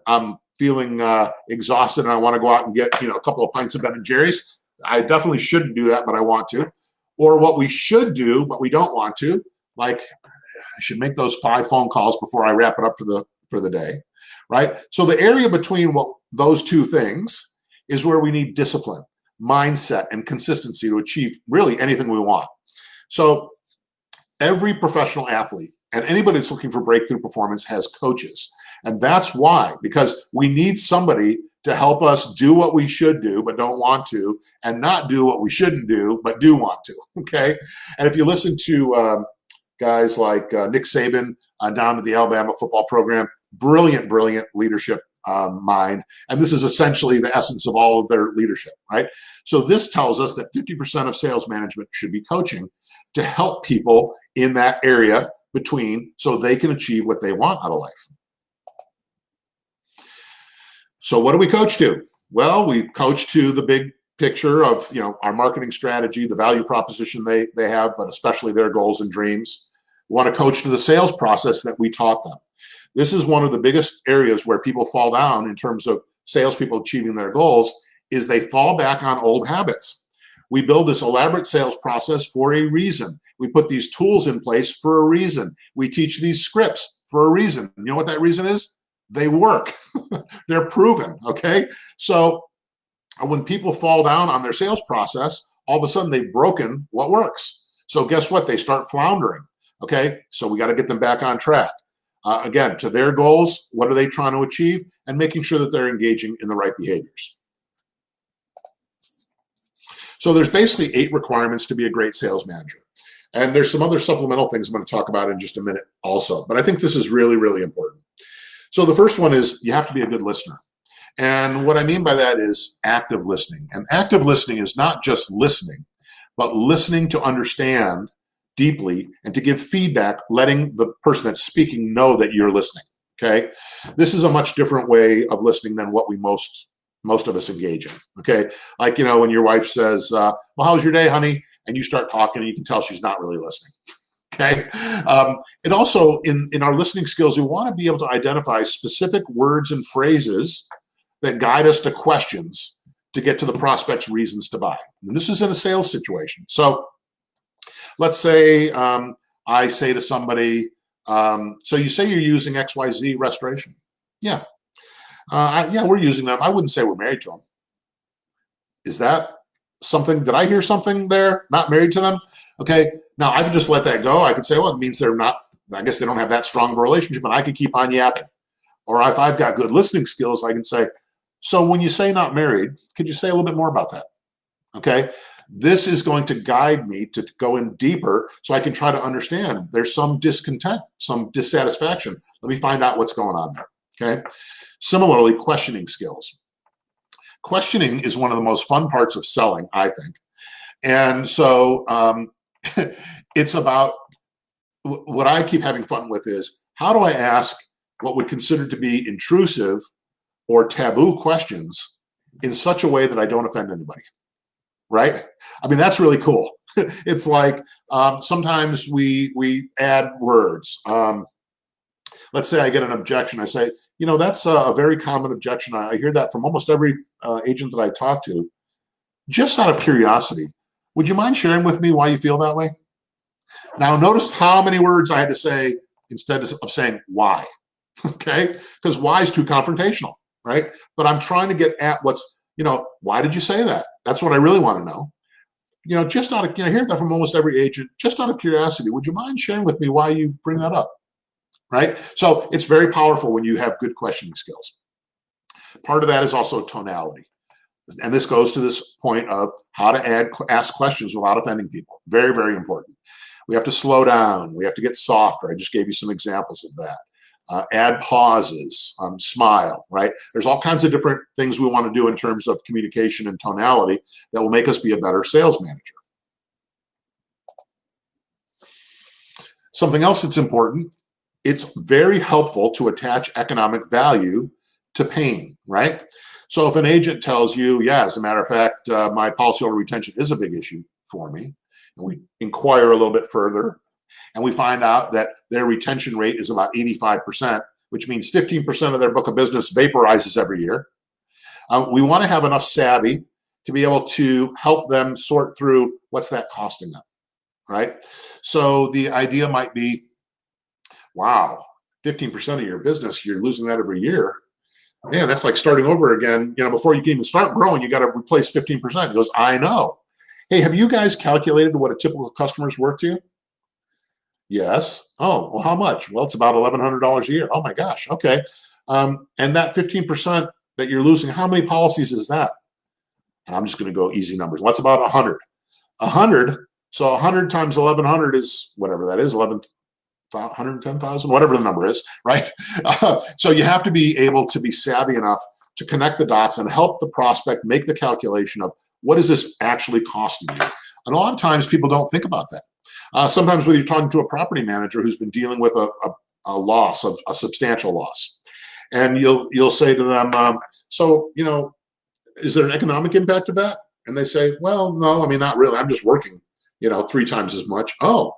I'm feeling exhausted and I want to go out and get a couple of pints of Ben and Jerry's, I definitely shouldn't do that, but I want to. Or what we should do, but we don't want to, like I should make those 5 phone calls before I wrap it up for for the day, right? So the area between those two things is where we need discipline, mindset, and consistency to achieve really anything we want. So every professional athlete and anybody that's looking for breakthrough performance has coaches. And that's why, because we need somebody to help us do what we should do but don't want to, and not do what we shouldn't do but do want to, okay? And if you listen to guys like Nick Saban down at the Alabama football program, brilliant leadership mind. And this is essentially the essence of all of their leadership, right? So this tells us that 50% of sales management should be coaching to help people in that area between so they can achieve what they want out of life. So what do we coach to? Well, we coach to the big picture of, our marketing strategy, the value proposition they have, but especially their goals and dreams. We want to coach to the sales process that we taught them. This is one of the biggest areas where people fall down in terms of salespeople achieving their goals, is they fall back on old habits. We build this elaborate sales process for a reason. We put these tools in place for a reason. We teach these scripts for a reason. You know what that reason is? They work. They're proven, okay? So when people fall down on their sales process, all of a sudden they've broken what works. So guess what? They start floundering, okay? So we got to get them back on track. Again, to their goals, what are they trying to achieve? And making sure that they're engaging in the right behaviors. So there's basically 8 requirements to be a great sales manager. And there's some other supplemental things I'm going to talk about in just a minute also. But I think this is really, really important. So the first one is you have to be a good listener. And what I mean by that is active listening. And active listening is not just listening, but listening to understand deeply and to give feedback, letting the person that's speaking know that you're listening, okay? This is a much different way of listening than what we most of us engage in, okay? Like, when your wife says, well, how was your day, honey? And you start talking and you can tell she's not really listening, okay? And also in our listening skills, we want to be able to identify specific words and phrases that guide us to questions to get to the prospect's reasons to buy. And this is in a sales situation. So let's say I say to somebody, so you say you're using XYZ restoration. Yeah. Yeah, we're using them. I wouldn't say we're married to them. Is that something? Did I hear something there? Not married to them? Okay. Now I could just let that go. I could say, well, it means they're not, I guess they don't have that strong of a relationship, and I could keep on yapping. Or if I've got good listening skills, I can say, so when you say not married, could you say a little bit more about that? Okay. This is going to guide me to go in deeper so I can try to understand. There's some discontent, some dissatisfaction. Let me find out what's going on there, okay? Similarly, questioning skills. Questioning is one of the most fun parts of selling, I think. And so it's about, what I keep having fun with is, how do I ask what would consider to be intrusive or taboo questions in such a way that I don't offend anybody? Right? I mean, that's really cool. It's like sometimes we add words. Let's say I get an objection. I say, that's a very common objection. I hear that from almost every agent that I talk to. Just out of curiosity, would you mind sharing with me why you feel that way? Now, notice how many words I had to say instead of saying why, okay? Because why is too confrontational, right? But I'm trying to get at what's, why did you say that? That's what I really want to know. Just out of, I hear that from almost every agent, just out of curiosity, would you mind sharing with me why you bring that up, right? So it's very powerful when you have good questioning skills. Part of that is also tonality. And this goes to this point of how to ask questions without offending people. Very, very important. We have to slow down. We have to get softer. I just gave you some examples of that. Add pauses, smile, right? There's all kinds of different things we want to do in terms of communication and tonality that will make us be a better sales manager. Something else that's important, it's very helpful to attach economic value to pain, right? So if an agent tells you, yeah, as a matter of fact, my policyholder retention is a big issue for me, and we inquire a little bit further, and we find out that their retention rate is about 85%, which means 15% of their book of business vaporizes every year. We want to have enough savvy to be able to help them sort through what's that costing them, right? So the idea might be, wow, 15% of your business, you're losing that every year. Man, that's like starting over again. Before you can even start growing, you got to replace 15%. He goes, I know. Hey, have you guys calculated what a typical customer's worth to you? Yes. Oh, well, how much? Well, it's about $1,100 a year. Oh my gosh. Okay. And that 15% that you're losing, how many policies is that? And I'm just going to go easy numbers. What's about 100? 100. So 100 times 1,100 is whatever that is, 110,000, whatever the number is, right? So you have to be able to be savvy enough to connect the dots and help the prospect make the calculation of what is this actually costing you? And a lot of times people don't think about that. Sometimes when you're talking to a property manager who's been dealing with a loss, of a substantial loss, and you'll say to them, so, is there an economic impact of that? And they say, well, no, I mean, not really. I'm just working, 3 times as much. Oh,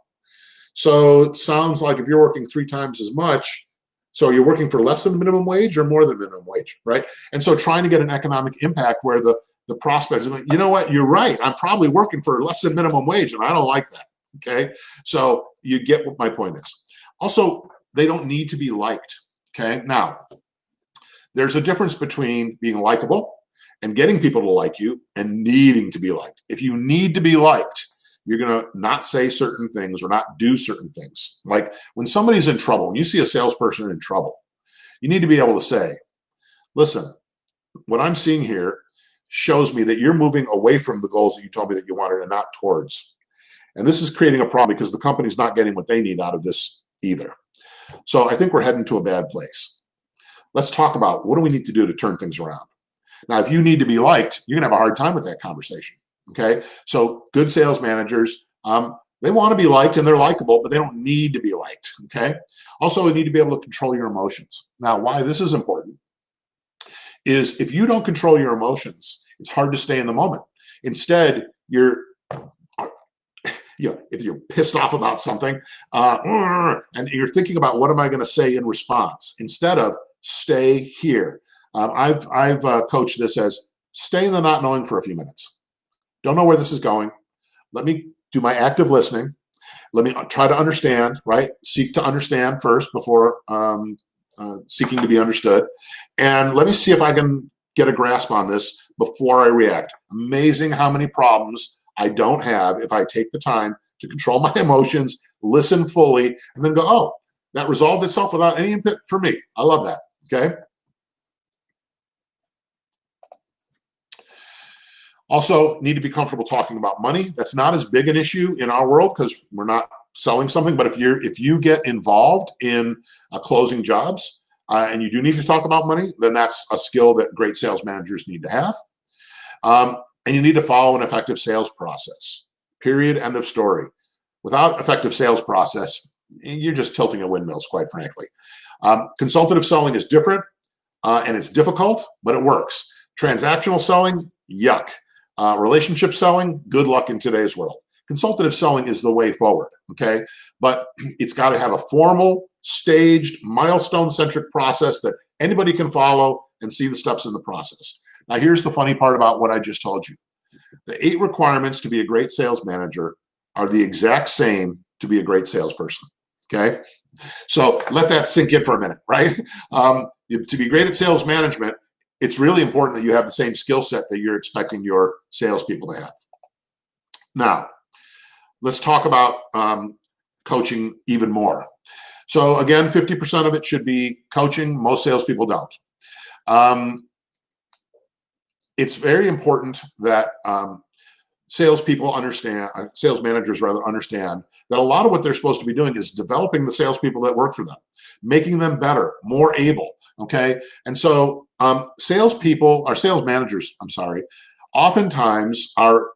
so it sounds like if you're working 3 times as much, so you're working for less than minimum wage or more than minimum wage, right? And so trying to get an economic impact where the prospect is like, you know what, you're right. I'm probably working for less than minimum wage, and I don't like that. Okay, so you get what my point is. Also, they don't need to be liked. Okay, now there's a difference between being likable and getting people to like you and needing to be liked. If you need to be liked, you're going to not say certain things or not do certain things. Like when somebody's in trouble, when you see a salesperson in trouble, you need to be able to say, listen, what I'm seeing here shows me that you're moving away from the goals that you told me that you wanted and not towards. And this is creating a problem because the company's not getting what they need out of this either. So I think we're heading to a bad place. Let's talk about what do we need to do to turn things around. Now, if you need to be liked, you're going to have a hard time with that conversation. Okay, so good sales managers, they want to be liked and they're likable, but they don't need to be liked. Okay, also, you need to be able to control your emotions. Now, why this is important is if you don't control your emotions, it's hard to stay in the moment. Instead, if you're pissed off about something and you're thinking about what am I going to say in response instead of stay here. I've coached this as stay in the not knowing for a few minutes. Don't know where this is going. Let me do my active listening. Let me try to understand, right? Seek to understand first before seeking to be understood. And let me see if I can get a grasp on this before I react. Amazing how many problems I don't have if I take the time to control my emotions, listen fully, and then go, oh, that resolved itself without any input for me. I love that, okay? Also, need to be comfortable talking about money. That's not as big an issue in our world because we're not selling something, but if you get involved in closing jobs and you do need to talk about money, then that's a skill that great sales managers need to have. And you need to follow an effective sales process, period, end of story. Without effective sales process, you're just tilting at windmills, quite frankly. Consultative selling is different and it's difficult, but it works. Transactional selling, yuck. Relationship selling, good luck in today's world. Consultative selling is the way forward, okay? But it's got to have a formal, staged, milestone-centric process that anybody can follow and see the steps in the process. Now, here's the funny part about what I just told you. The 8 requirements to be a great sales manager are the exact same to be a great salesperson, okay? So let that sink in for a minute, right? To be great at sales management, it's really important that you have the same skill set that you're expecting your salespeople to have. Now, let's talk about coaching even more. So again, 50% of it should be coaching. Most salespeople don't. It's very important that salespeople understand, sales managers rather understand that a lot of what they're supposed to be doing is developing the salespeople that work for them, making them better, more able. Okay, and so salespeople, or sales managers, I'm sorry, oftentimes are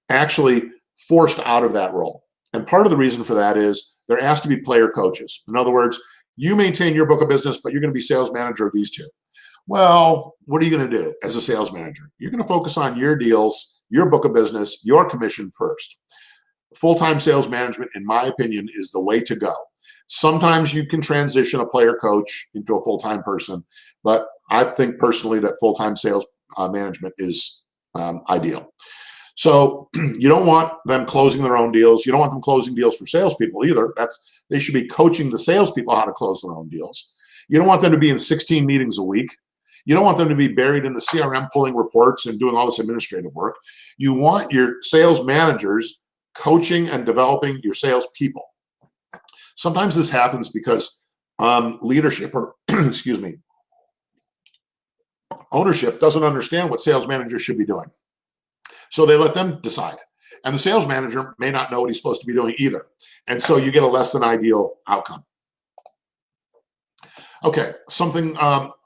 actually forced out of that role. And part of the reason for that is they're asked to be player coaches. In other words, you maintain your book of business, but you're going to be sales manager of these 2. Well, what are you going to do as a sales manager? You're going to focus on your deals, your book of business, your commission first. Full-time sales management, in my opinion, is the way to go. Sometimes you can transition a player coach into a full-time person, but I think personally that full-time sales management is ideal. So you don't want them closing their own deals. You don't want them closing deals for salespeople either. They should be coaching the salespeople how to close their own deals. You don't want them to be in 16 meetings a week. You don't want them to be buried in the CRM pulling reports and doing all this administrative work. You want your sales managers coaching and developing your salespeople. Sometimes this happens because leadership or, excuse me, ownership doesn't understand what sales managers should be doing. So they let them decide. And the sales manager may not know what he's supposed to be doing either. And so you get a less than ideal outcome. Okay,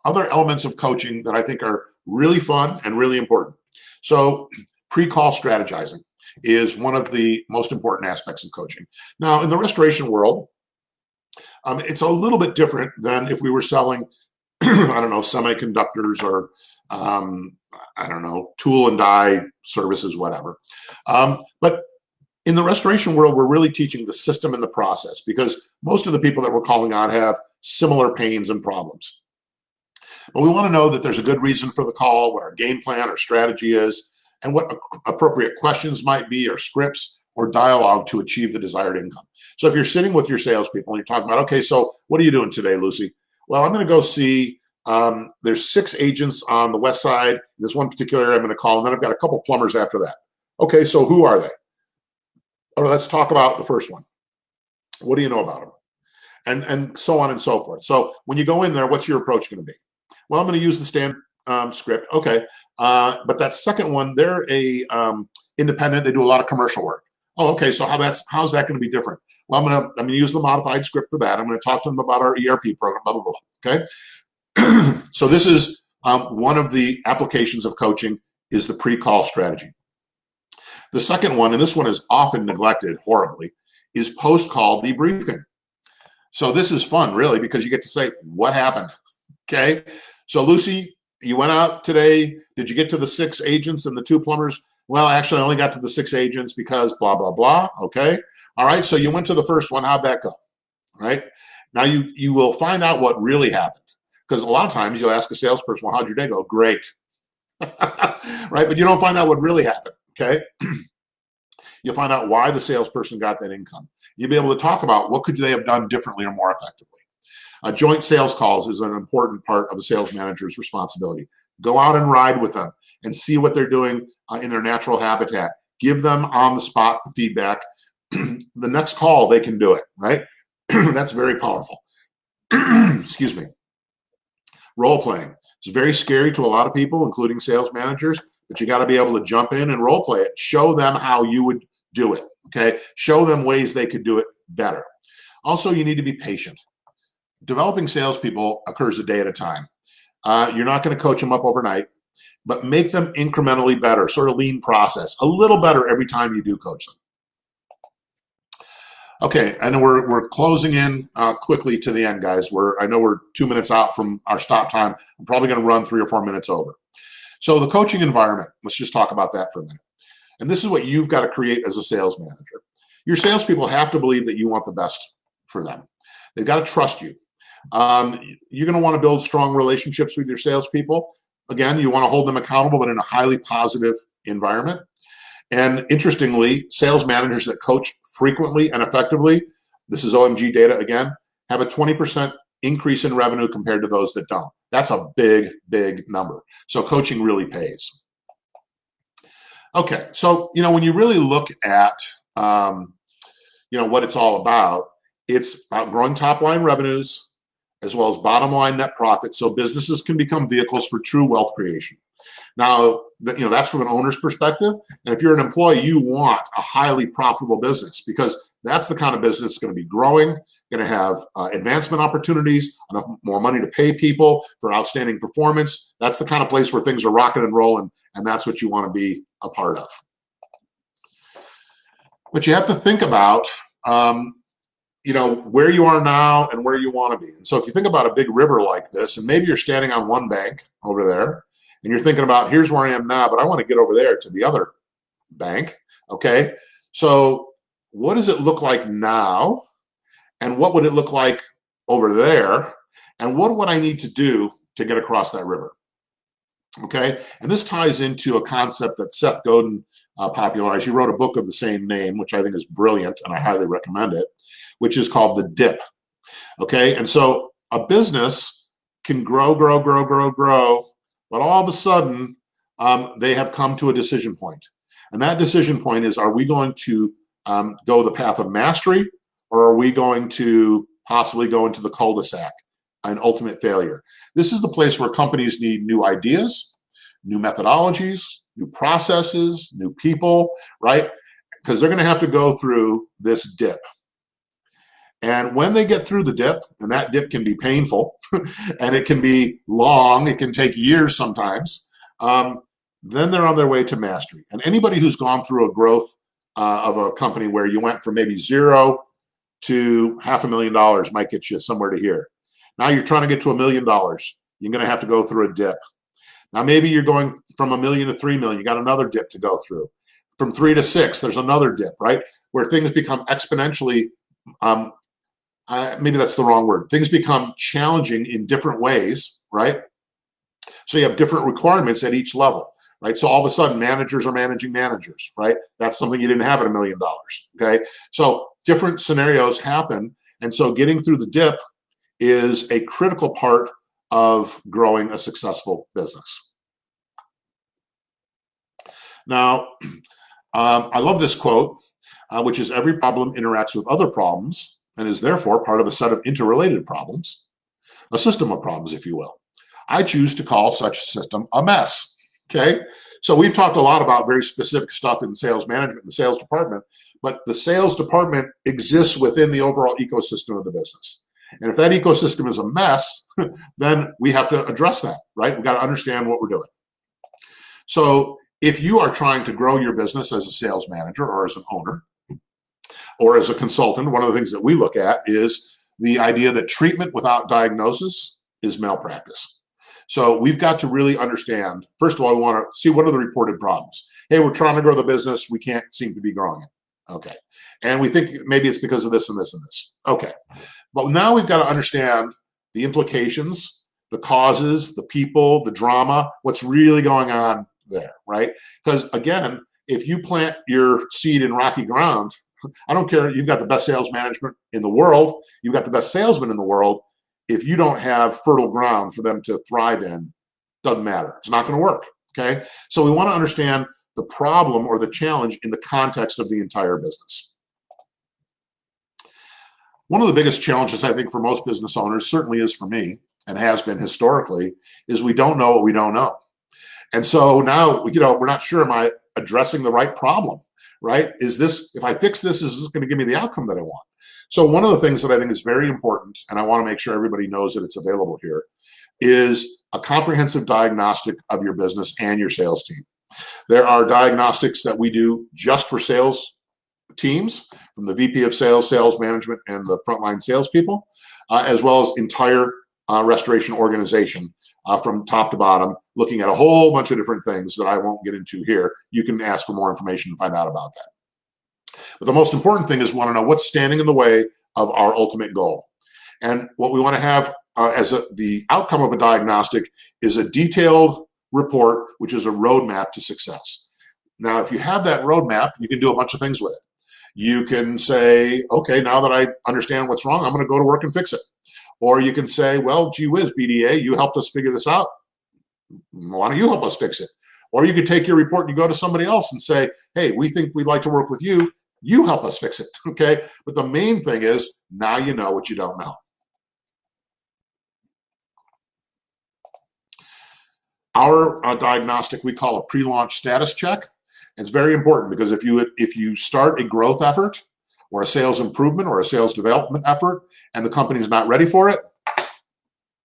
other elements of coaching that I think are really fun and really important. So pre-call strategizing is one of the most important aspects of coaching. Now, in the restoration world, it's a little bit different than if we were selling, I don't know, semiconductors or, I don't know, tool and die services, whatever. But in the restoration world, we're really teaching the system and the process because most of the people that we're calling on have similar pains and problems. But we want to know that there's a good reason for the call, what our game plan or strategy is, and what appropriate questions might be or scripts or dialogue to achieve the desired income. So if you're sitting with your salespeople and you're talking about, okay, so what are you doing today, Lucy? Well, I'm going to go see, there's 6 agents on the west side. There's one particular area I'm going to call, and then I've got a couple plumbers after that. Okay, so who are they? Or let's talk about the first one. What do you know about them? And so on and so forth. So when you go in there, what's your approach going to be? Well, I'm going to use the stand script. Okay, but that second one, they're a independent. They do a lot of commercial work. Oh, okay. So how's that going to be different? Well, I'm going to use the modified script for that. I'm going to talk to them about our ERP program. Blah blah blah. Okay. So this is one of the applications of coaching is the pre-call strategy. The second one, and this one is often neglected horribly, is post-call debriefing. So this is fun, really, because you get to say, what happened? Okay. So Lucy, you went out today. Did you get to the 6 agents and the 2 plumbers? Well, actually, I only got to the 6 agents because blah, blah, blah. Okay. All right. So you went to the first one. How'd that go? All right. Now you will find out what really happened. Because a lot of times you'll ask a salesperson, well, how'd your day go? Great. Right. But you don't find out what really happened. Okay. You'll find out why the salesperson got that income. You'll be able to talk about what could they have done differently or more effectively. Joint sales calls is an important part of a sales manager's responsibility. Go out and ride with them and see what they're doing in their natural habitat. Give them on-the-spot feedback. The next call, they can do it, right? That's very powerful. Excuse me. Role playing. It's very scary to a lot of people, including sales managers, but you got to be able to jump in and role play it. Show them how you would do it, okay? Show them ways they could do it better. Also, you need to be patient. Developing salespeople occurs a day at a time. You're not going to coach them up overnight, but make them incrementally better, sort of lean process, a little better every time you do coach them. Okay, and we're closing in quickly to the end, guys. I know we're 2 minutes out from our stop time. I'm probably going to run 3 or 4 minutes over. So the coaching environment, let's just talk about that for a minute. And this is what you've got to create as a sales manager. Your salespeople have to believe that you want the best for them. They've got to trust you. You're going to want to build strong relationships with your salespeople. Again, you want to hold them accountable, but in a highly positive environment. And interestingly, sales managers that coach frequently and effectively, this is OMG data again, have a 20% increase in revenue compared to those that don't. That's a big, big number. So coaching really pays. Okay, so when you really look at what it's all about, it's about growing top line revenues as well as bottom line net profit, so businesses can become vehicles for true wealth creation. Now, that's from an owner's perspective. And if you're an employee, you want a highly profitable business because that's the kind of business that's going to be growing, going to have advancement opportunities, enough more money to pay people for outstanding performance. That's the kind of place where things are rocking and rolling, and that's what you want to be a part of. But you have to think about where you are now and where you want to be. And so if you think about a big river like this, and maybe you're standing on one bank over there, and you're thinking about, here's where I am now, but I want to get over there to the other bank, okay? So what does it look like now? And what would it look like over there? And what would I need to do to get across that river? Okay, and this ties into a concept that Seth Godin popularized. He wrote a book of the same name, which I think is brilliant, and I highly recommend it, which is called The Dip. Okay, and so a business can grow, but all of a sudden they have come to a decision point. And that decision point is, are we going to go the path of mastery, or are we going to possibly go into the cul-de-sac, an ultimate failure? This is the place where companies need new ideas, new methodologies, new processes, new people, right? Because they're going to have to go through this dip. And when they get through the dip, and that dip can be painful, and it can be long, it can take years sometimes, then they're on their way to mastery. And anybody who's gone through a growth of a company where you went from maybe $0 to $500,000 might get you somewhere to here. Now you're trying to get to $1 million. You're going to have to go through a dip. Now maybe you're going from $1 million to $3 million. You got another dip to go through. From 3 to 6, there's another dip, right? Where things become exponentially, maybe that's the wrong word. Things become challenging in different ways, right? So you have different requirements at each level, right? So all of a sudden managers are managing managers, right? That's something you didn't have at $1 million, okay? So different scenarios happen. And so getting through the dip is a critical part of growing a successful business. Now, I love this quote, which is, every problem interacts with other problems and is therefore part of a set of interrelated problems, a system of problems, if you will. I choose to call such a system a mess, okay? So we've talked a lot about very specific stuff in sales management and the sales department, but the sales department exists within the overall ecosystem of the business. And if that ecosystem is a mess, then we have to address that, right? We've got to understand what we're doing. So if you are trying to grow your business as a sales manager or as an owner or as a consultant, one of the things that we look at is the idea that treatment without diagnosis is malpractice. So we've got to really understand, first of all, we want to see what are the reported problems. Hey, we're trying to grow the business. We can't seem to be growing it. Okay. And we think maybe it's because of this and this and this. Okay. But now we've got to understand the implications, the causes, the people, the drama, what's really going on there, right? Because again, if you plant your seed in rocky ground, I don't care, you've got the best sales management in the world, you've got the best salesman in the world, if you don't have fertile ground for them to thrive in, doesn't matter. It's not going to work, okay? So we want to understand the problem or the challenge in the context of the entire business. One of the biggest challenges, I think, for most business owners, certainly is for me, and has been historically, is we don't know what we don't know. And so now, we're not sure, am I addressing the right problem, right? Is this, if I fix this, is this going to give me the outcome that I want? So one of the things that I think is very important, and I want to make sure everybody knows that it's available here, is a comprehensive diagnostic of your business and your sales team. There are diagnostics that we do just for sales teams, from the VP of sales, sales management, and the frontline salespeople, as well as entire restoration organization from top to bottom, looking at a whole bunch of different things that I won't get into here. You can ask for more information and find out about that. But the most important thing is we want to know what's standing in the way of our ultimate goal. And what we want to have the outcome of a diagnostic is a detailed report, which is a roadmap to success. Now, if you have that roadmap, you can do a bunch of things with it. You can say, okay, now that I understand what's wrong, I'm going to go to work and fix it. Or you can say, well, gee whiz, BDA, you helped us figure this out. Why don't you help us fix it? Or you could take your report and you go to somebody else and say, hey, we think we'd like to work with you. You help us fix it, okay? But the main thing is, now you know what you don't know. Our diagnostic we call a pre-launch status check. It's very important because if you start a growth effort or a sales improvement or a sales development effort and the company's not ready for it,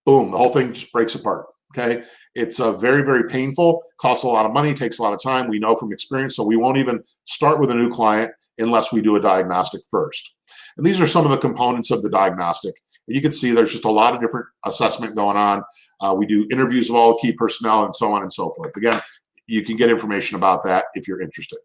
boom, the whole thing just breaks apart, okay? It's very, very painful, costs a lot of money, takes a lot of time. We know from experience, so we won't even start with a new client unless we do a diagnostic first. And these are some of the components of the diagnostic. You can see there's just a lot of different assessment going on. We do interviews of all key personnel and so on and so forth. Again, you can get information about that if you're interested.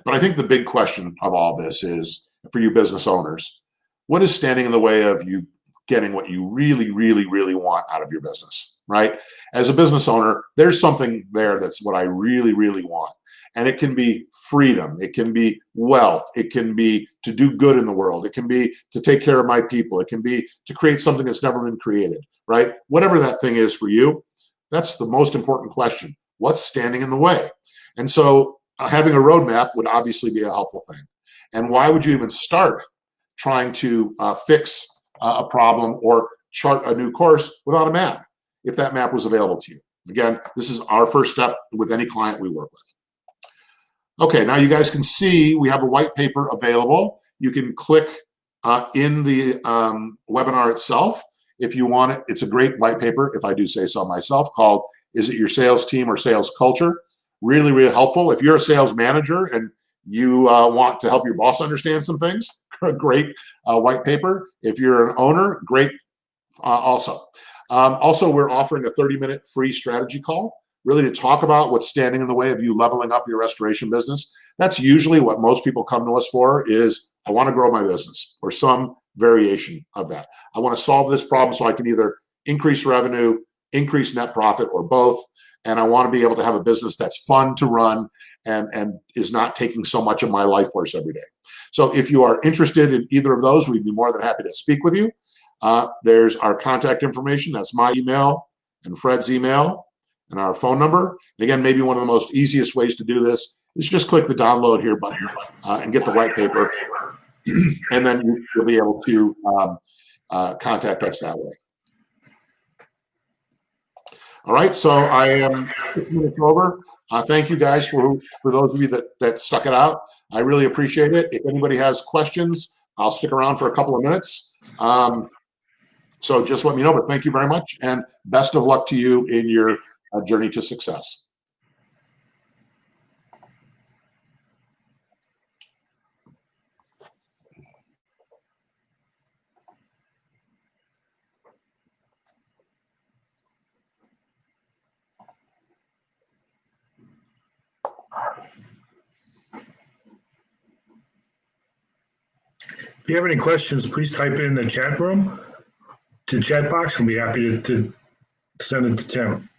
But I think the big question of all this is, for you business owners, what is standing in the way of you getting what you really, really, really want out of your business, right? As a business owner, there's something there that's what I really, really want. And it can be freedom. It can be wealth. It can be to do good in the world. It can be to take care of my people. It can be to create something that's never been created, right? Whatever that thing is for you, that's the most important question. What's standing in the way? And so having a roadmap would obviously be a helpful thing. And why would you even start trying to fix a problem or chart a new course without a map, if that map was available to you? Again, this is our first step with any client we work with. Okay, now you guys can see we have a white paper available. You can click in the webinar itself if you want it. It's a great white paper, if I do say so myself, called Is It Your Sales Team or Sales Culture? Really, really helpful. If you're a sales manager and you want to help your boss understand some things, great white paper. If you're an owner, great also. Also, we're offering a 30-minute free strategy call, really to talk about what's standing in the way of you leveling up your restoration business. That's usually what most people come to us for is, I want to grow my business or some variation of that. I want to solve this problem so I can either increase revenue, increase net profit, or both. And I want to be able to have a business that's fun to run and is not taking so much of my life force every day. So if you are interested in either of those, we'd be more than happy to speak with you. There's our contact information. That's my email and Fred's email and our phone number. And again, maybe one of the most easiest ways to do this is just click the download here button and get the white paper. And then you'll be able to contact us that way. All right, so I am 15 minutes over. Thank you guys for those of you that stuck it out. I really appreciate it. If anybody has questions, I'll stick around for a couple of minutes. So just let me know, but thank you very much, and best of luck to you in your journey to success. If you have any questions, please type it in the chat room, to the chat box, and we'll be happy to send it to Tim.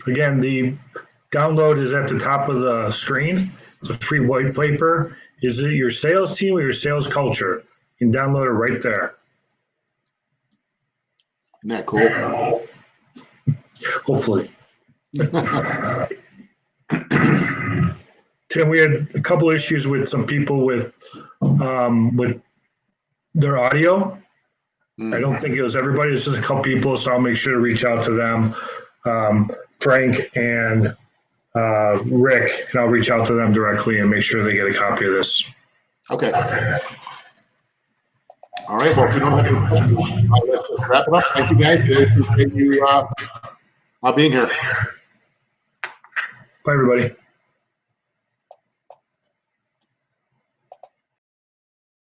Again, the download is at the top of the screen. It's a free white paper. Is it your sales team or your sales culture? You can download it right there. Isn't that cool? Hopefully. Tim, we had a couple issues with some people with their audio. I don't think it was everybody. It's just a couple people, so I'll make sure to reach out to them. Frank and Rick, and I'll reach out to them directly and make sure they get a copy of this. Okay. All right. Well, if you don't have any questions, let's wrap it up. Thank you, guys. I appreciate you being here. Bye, everybody.